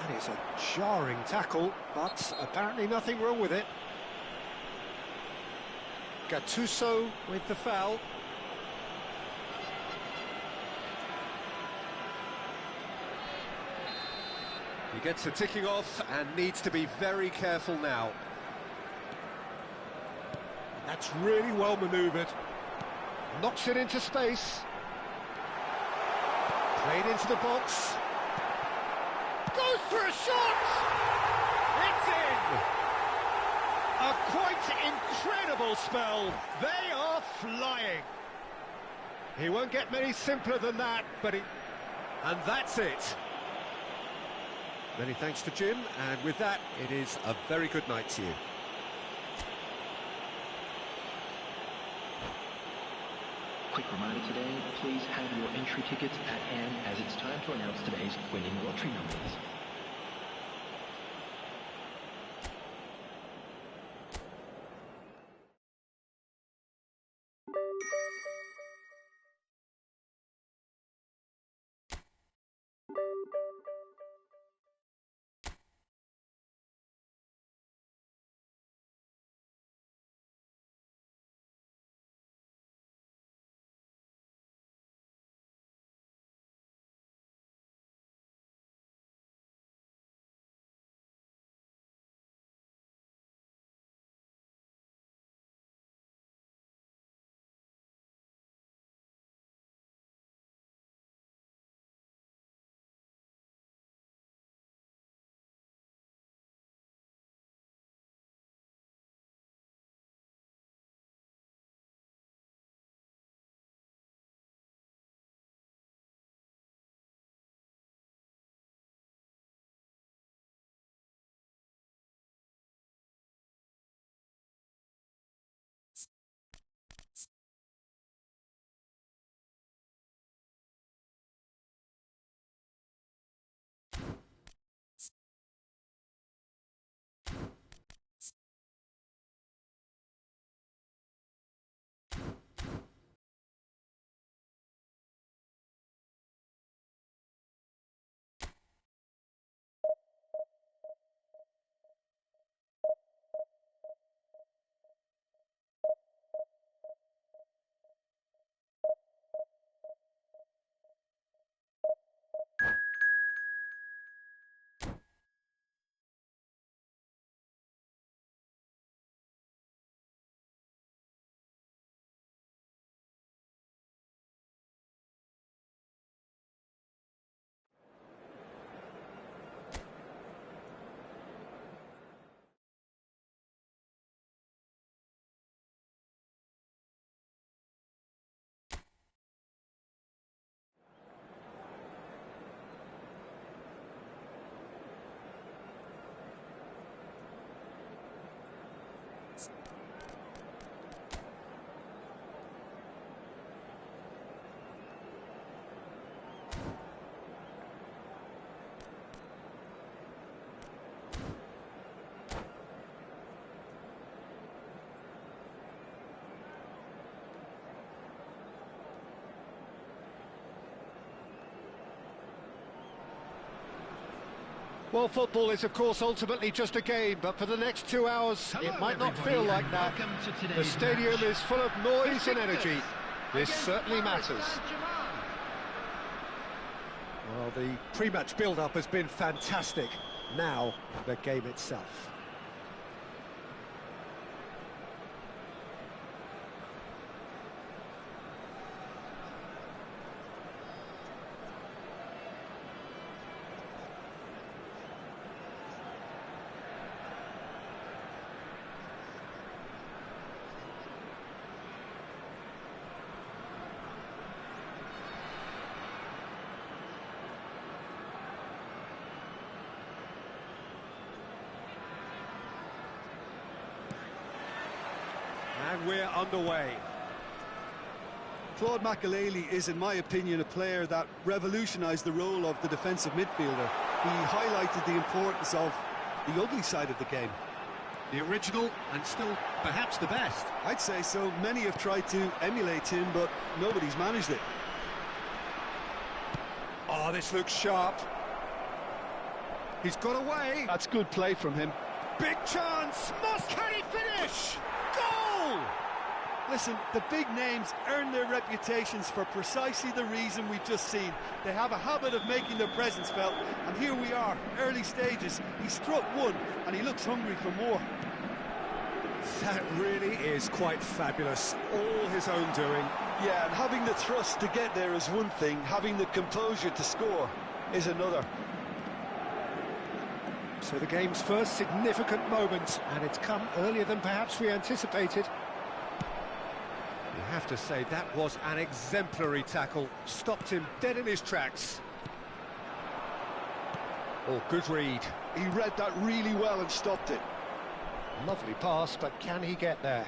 That is a jarring tackle, but apparently nothing wrong with it. Gattuso with the foul. He gets a ticking off and needs to be very careful now. That's really well manoeuvred. Knocks it into space. Played into the box. Goes for a shot! It's in! A quite incredible spell. They are flying. He won't get many simpler than that, but and that's it. Many thanks to Jim, and with that, it is a very good night to you. Quick reminder today, please have your entry tickets at hand as it's time to announce today's winning lottery numbers. Well, football is, of course, ultimately just a game, but for the next 2 hours, it might not feel like that. The stadium is full of noise and energy. This certainly matters. Well, the pre-match build-up has been fantastic. Now, the game itself. And we're underway. Claude Makelele is, in my opinion, a player that revolutionised the role of the defensive midfielder. He highlighted the importance of the ugly side of the game. The original and still perhaps the best. I'd say so. Many have tried to emulate him, but nobody's managed it. Oh, this looks sharp. He's got away. That's good play from him. Big chance. Can he finish? Goal! Listen, the big names earn their reputations for precisely the reason we've just seen. They have a habit of making their presence felt, and here we are, early stages. He struck one, and he looks hungry for more. That really is quite fabulous. All his own doing. Yeah, and having the thrust to get there is one thing, having the composure to score is another. So the game's first significant moment, and it's come earlier than perhaps we anticipated. You have to say that was an exemplary tackle. Stopped him dead in his tracks. Oh, good read. He read that really well and stopped it. Lovely pass, but can he get there?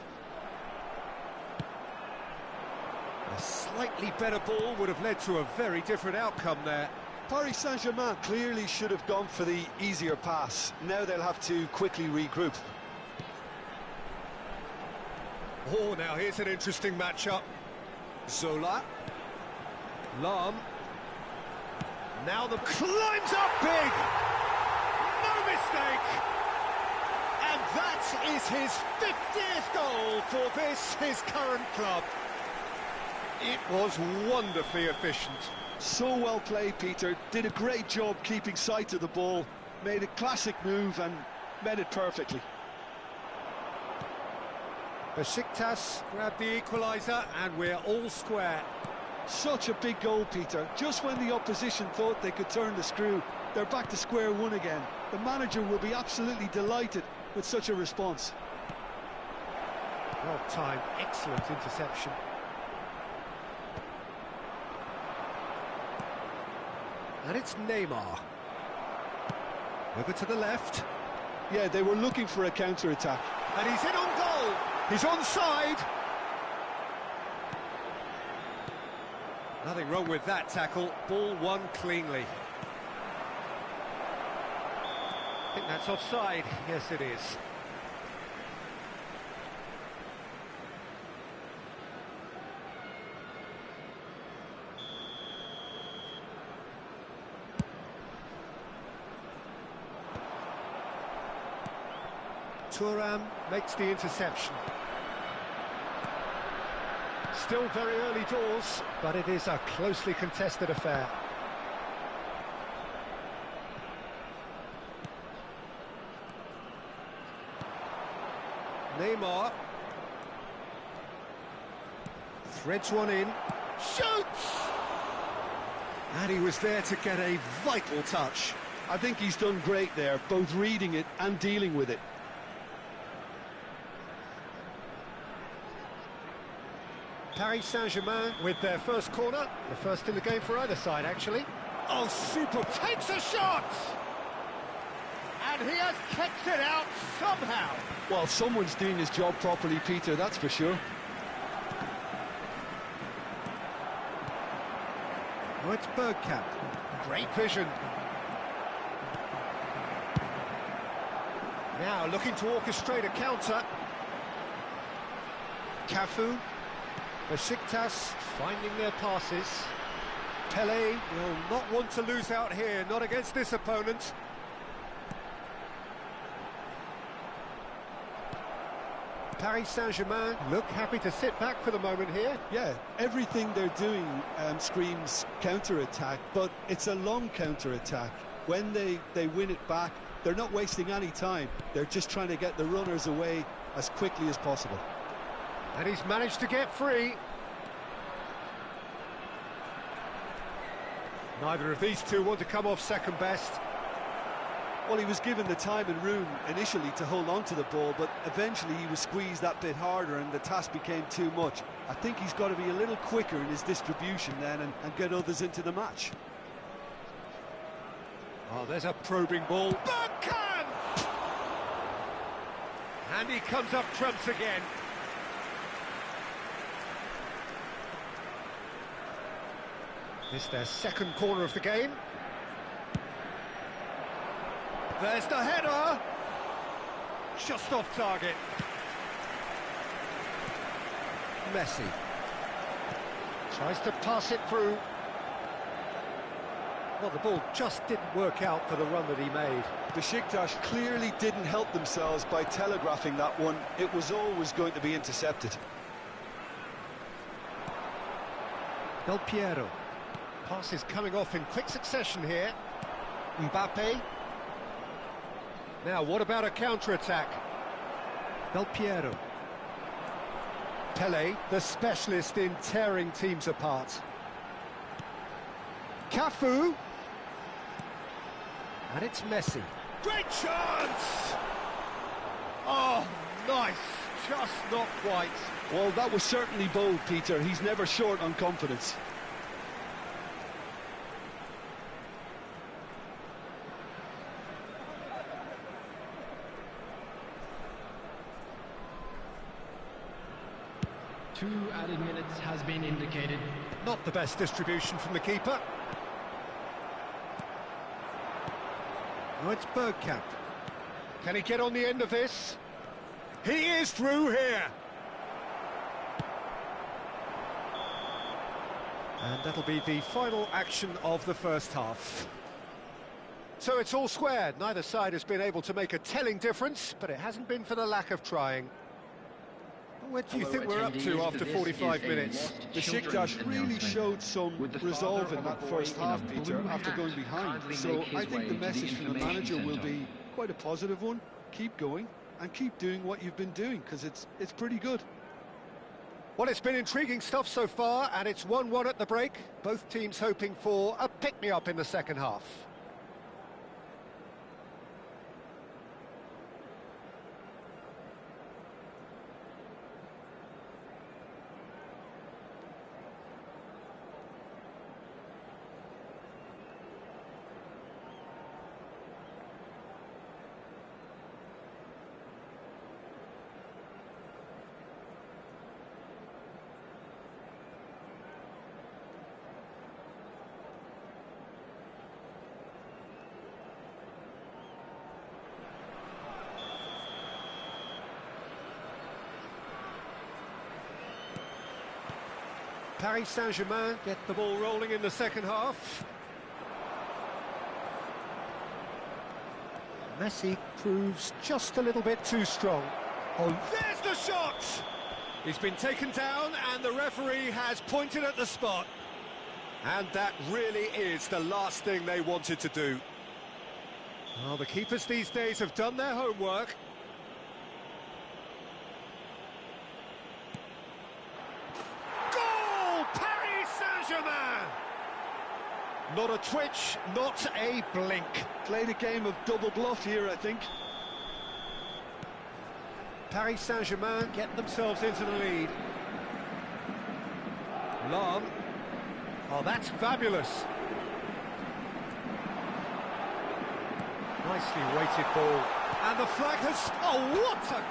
A slightly better ball would have led to a very different outcome there. Paris Saint-Germain clearly should have gone for the easier pass. Now they'll have to quickly regroup. Oh, now here's an interesting matchup. Zola. Lam. Now the climbs up big. No mistake. And that is his 50th goal for this, his current club. It was wonderfully efficient. So well played, Peter. Did a great job keeping sight of the ball. Made a classic move and made it perfectly. Besiktas grabbed the equaliser and we're all square. Such a big goal, Peter. Just when the opposition thought they could turn the screw, they're back to square one again. The manager will be absolutely delighted with such a response. Well timed, excellent interception. And it's Neymar. Over to the left. Yeah, they were looking for a counter-attack. And he's in on goal. He's onside. Nothing wrong with that tackle. Ball won cleanly. I think that's offside. Yes, it is. Thuram makes the interception. Still very early doors, but it is a closely contested affair. Neymar threads one in, shoots! And he was there to get a vital touch. I think he's done great there, both reading it and dealing with it. Paris Saint-Germain with their first corner, the first in the game for either side, actually. Oh, super! Takes a shot! And he has kept it out somehow. Well, someone's doing his job properly, Peter, that's for sure. Oh, it's Bergkamp. Great vision. Now looking to orchestrate a counter. Cafu. Besiktas finding their passes. Pelé will not want to lose out here, not against this opponent. Paris Saint-Germain look happy to sit back for the moment here. Yeah, everything they're doing screams counter-attack, but it's a long counter-attack. When they win it back, they're not wasting any time. They're just trying to get the runners away as quickly as possible. And he's managed to get free. Neither of these two want to come off second best. Well, he was given the time and room initially to hold on to the ball, but eventually he was squeezed that bit harder and the task became too much. I think he's got to be a little quicker in his distribution then and get others into the match. Oh, there's a probing ball. Bergkamp! And he comes up trumps again. This their second corner of the game. There's the header! Just off target. Messi. Tries to pass it through. Well, the ball just didn't work out for the run that he made. Besiktas clearly didn't help themselves by telegraphing that one. It was always going to be intercepted. Del Piero. Pass is coming off in quick succession here. Mbappe. Now, what about a counter-attack? Del Piero. Pele, the specialist in tearing teams apart. Cafu. And it's Messi. Great chance! Oh, nice. Just not quite. Well, that was certainly bold, Peter. He's never short on confidence. Two added minutes has been indicated. Not the best distribution from the keeper. Oh, it's Bergkamp. Can he get on the end of this? He is through here. And that'll be the final action of the first half. So it's all squared. Neither side has been able to make a telling difference, but it hasn't been for the lack of trying. What do you think we're up to after 45 minutes? Besiktas really showed some resolve in that first half, Peter, after going behind. So I think the message from the manager will be quite a positive one. Keep going and keep doing what you've been doing, because it's pretty good. Well, it's been intriguing stuff so far, and it's 1-1 at the break. Both teams hoping for a pick-me-up in the second half. Paris Saint-Germain get the ball rolling in the second half. Messi proves just a little bit too strong. Oh, there's the shot! He's been taken down and the referee has pointed at the spot. And that really is the last thing they wanted to do. Well, the keepers these days have done their homework. Not a twitch, not a blink. Played a game of double bluff here, I think. Paris Saint-Germain get themselves into the lead. Lam. Oh, that's fabulous. Nicely weighted ball. And the flag has... Oh, what a...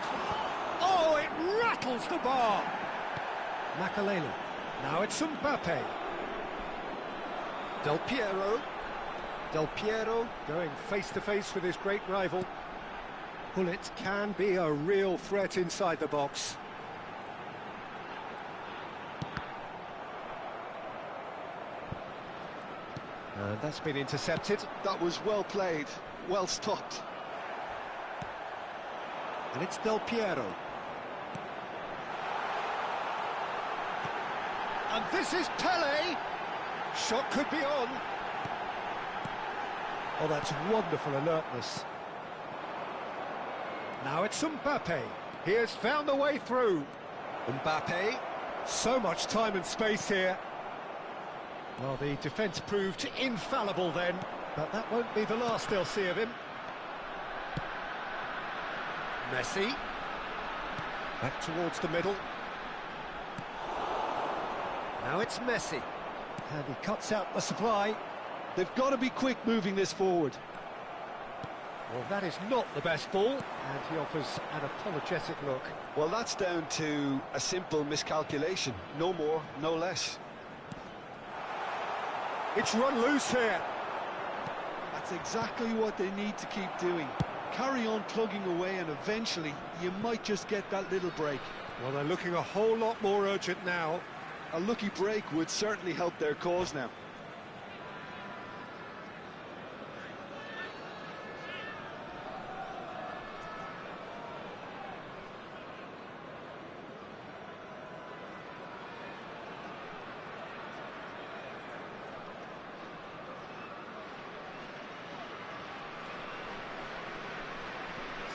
Oh, it rattles the bar. Makaleli. Now it's Mbappe. Del Piero. Del Piero going face-to-face with his great rival. Gullit can be a real threat inside the box. And that's been intercepted. That was well played, well stopped. And it's Del Piero. And this is Pele. Shot could be on. Oh, that's wonderful alertness. Now it's Mbappe. He has found the way through. Mbappe. So much time and space here. Well, the defence proved infallible then, but that won't be the last they'll see of him. Messi. Back towards the middle. Now it's Messi. And he cuts out the supply. They've got to be quick moving this forward. Well, that is not the best ball, and he offers an apologetic look. Well, that's down to a simple miscalculation. No more, no less. It's run loose here. That's exactly what they need to keep doing. Carry on plugging away, and eventually you might just get that little break. Well, they're looking a whole lot more urgent now. A lucky break would certainly help their cause now.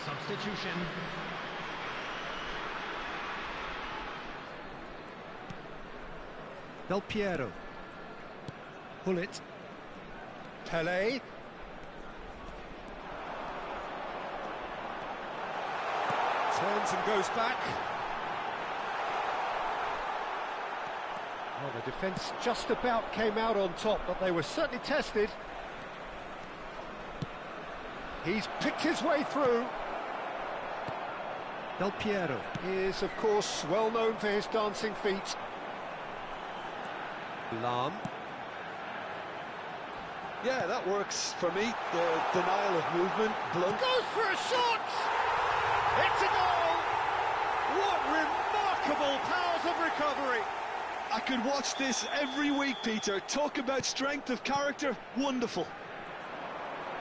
Substitution. Del Piero. Bullet. Pele. Turns and goes back. Well, the defence just about came out on top, but they were certainly tested. He's picked his way through. Del Piero is, of course, well known for his dancing feet. Lam. Yeah, that works for me. The denial of movement, blunt. Goes for a shot! It's a goal! What remarkable powers of recovery! I could watch this every week, Peter. Talk about strength of character. Wonderful.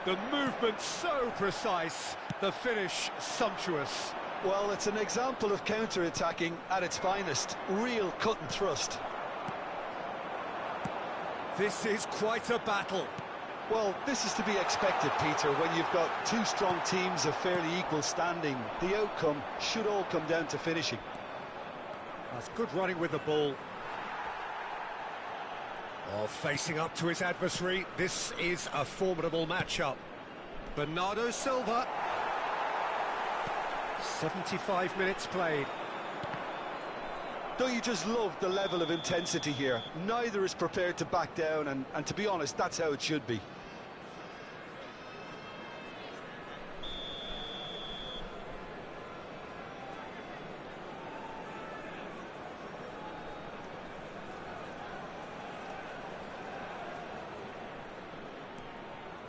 The movement so precise, the finish sumptuous. Well, it's an example of counter-attacking at its finest. Real cut and thrust. This is quite a battle. Well, this is to be expected, Peter, when you've got two strong teams of fairly equal standing. The outcome should all come down to finishing. That's good running with the ball. Oh, facing up to his adversary, this is a formidable matchup. Bernardo Silva. 75 minutes played. Don't you just love the level of intensity here? Neither is prepared to back down, and to be honest, that's how it should be.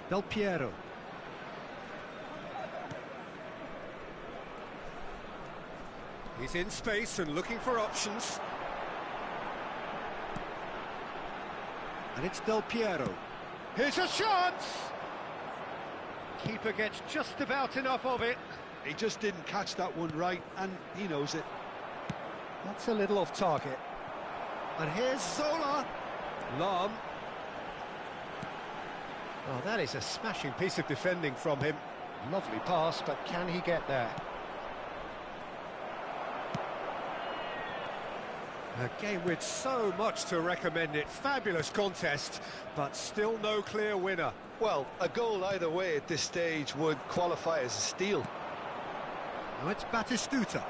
Del Piero. He's in space and looking for options. And it's Del Piero. Here's a chance! Keeper gets just about enough of it. He just didn't catch that one right, and he knows it. That's a little off target. And here's Zola. Lam. Oh, that is a smashing piece of defending from him. Lovely pass, but can he get there? A game with so much to recommend it. Fabulous contest, but still no clear winner. Well, a goal either way at this stage would qualify as a steal. Now it's Batistuta.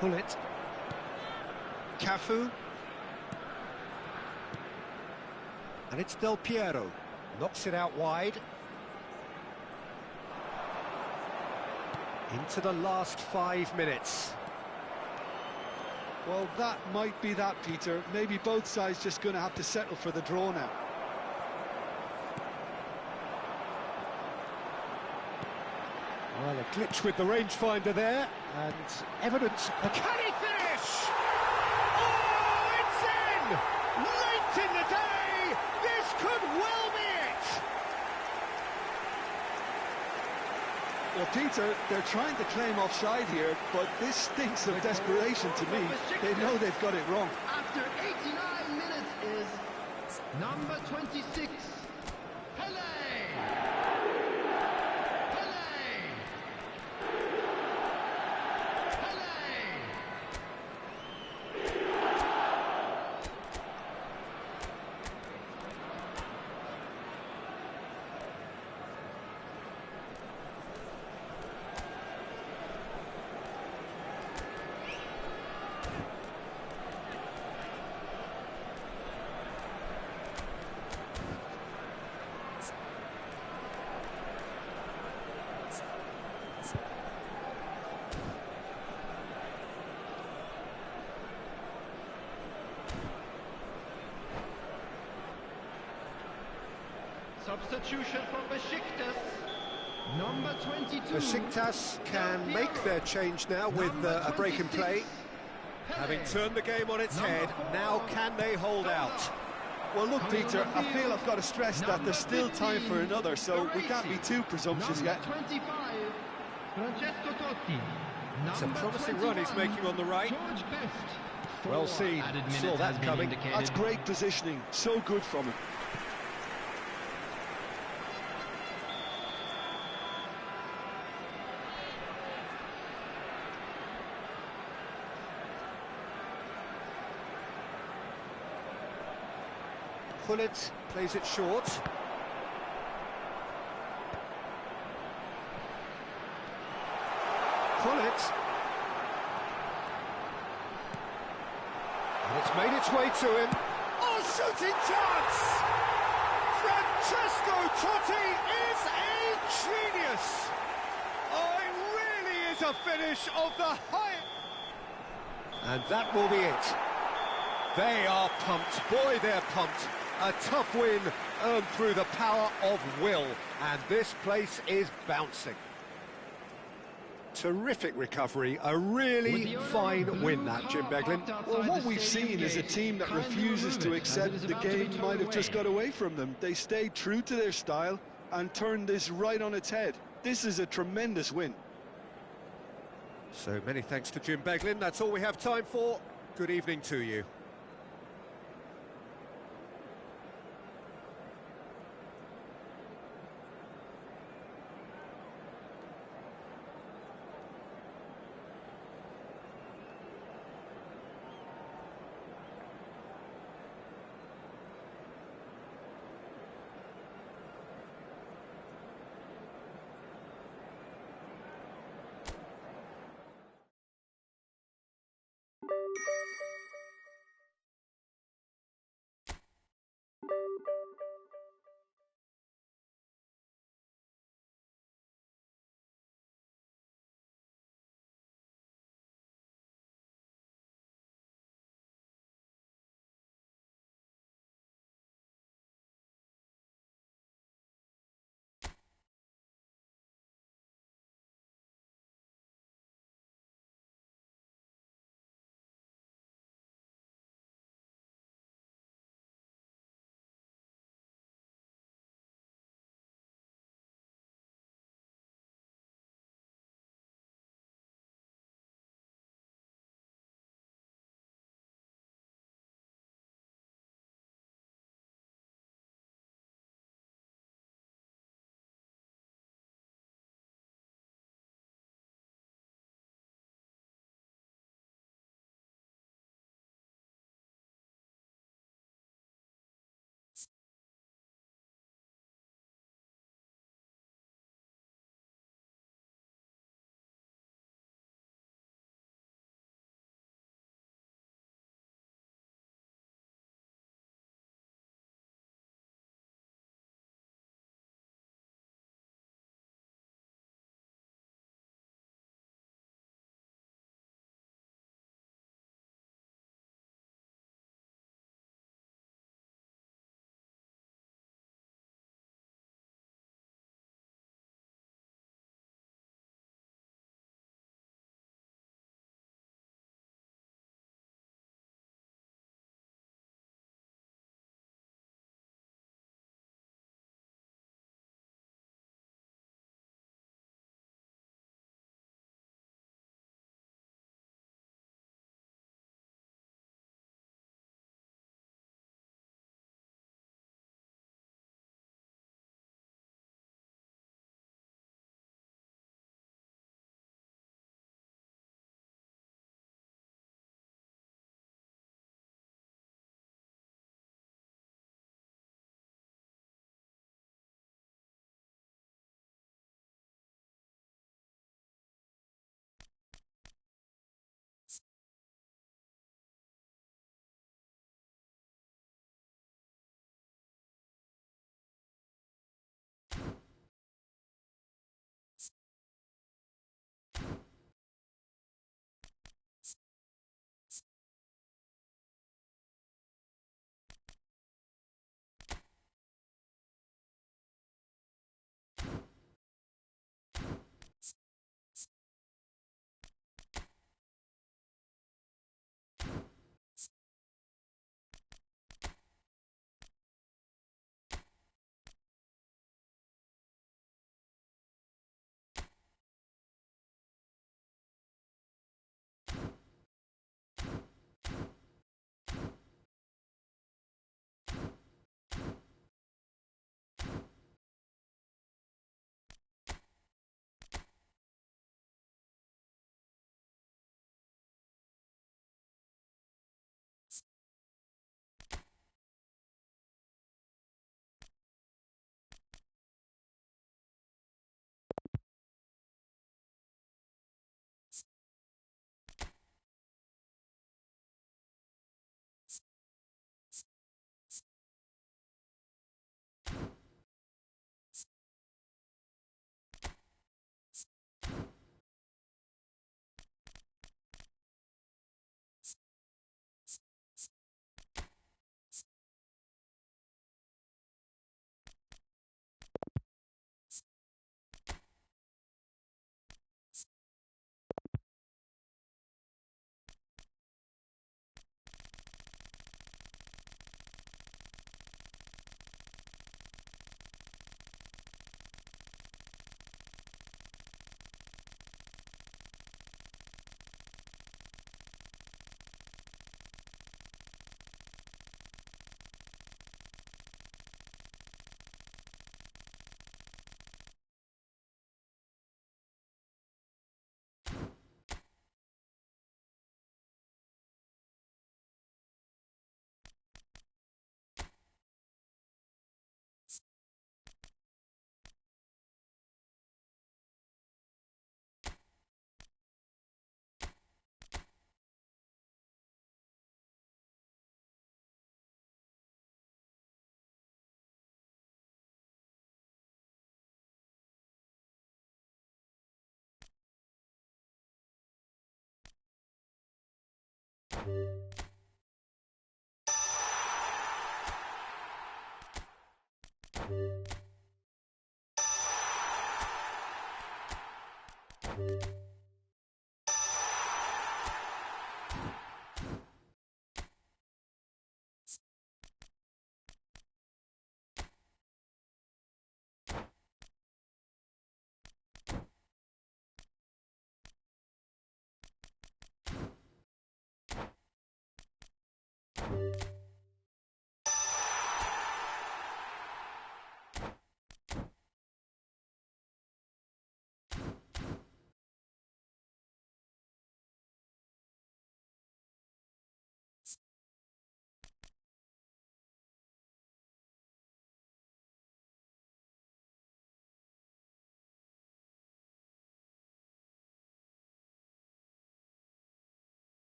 Bullet. Cafu. And it's Del Piero. Knocks it out wide. Into the last 5 minutes. Well, that might be that, Peter. Maybe both sides just going to have to settle for the draw now. Well, a glitch with the rangefinder there, and evidence. Can he finish? Oh, it's in! Late in the day! This could well be it! Well, Peter, they're trying to claim offside here, but this stinks of desperation to me. They know they've got it wrong. After 89 minutes is number 26, Pele! Substitution from Besiktas, number 22. Besiktas can make their change now with a break in play. Having turned the game on its head, now can they hold out? Well, look, Peter, I feel I've got to stress that there's still time for another, so we can't be too presumptuous yet. It's a promising run he's making on the right. Well seen, saw that coming. That's great positioning, so good from him. Gullit plays it short. Gullit. And it's made its way to him. Oh, shooting chance! Francesco Totti is a genius! Oh, it really is a finish of the high... And that will be it. They are pumped. Boy, they're pumped. A tough win earned through the power of will, and this place is bouncing. Terrific recovery, a really fine win that, Jim Beglin. Well, what we've seen is a team that refuses to accept the game might have just got away from them. They stayed true to their style and turned this right on its head. This is a tremendous win. So many thanks to Jim Beglin. That's all we have time for. Good evening to you.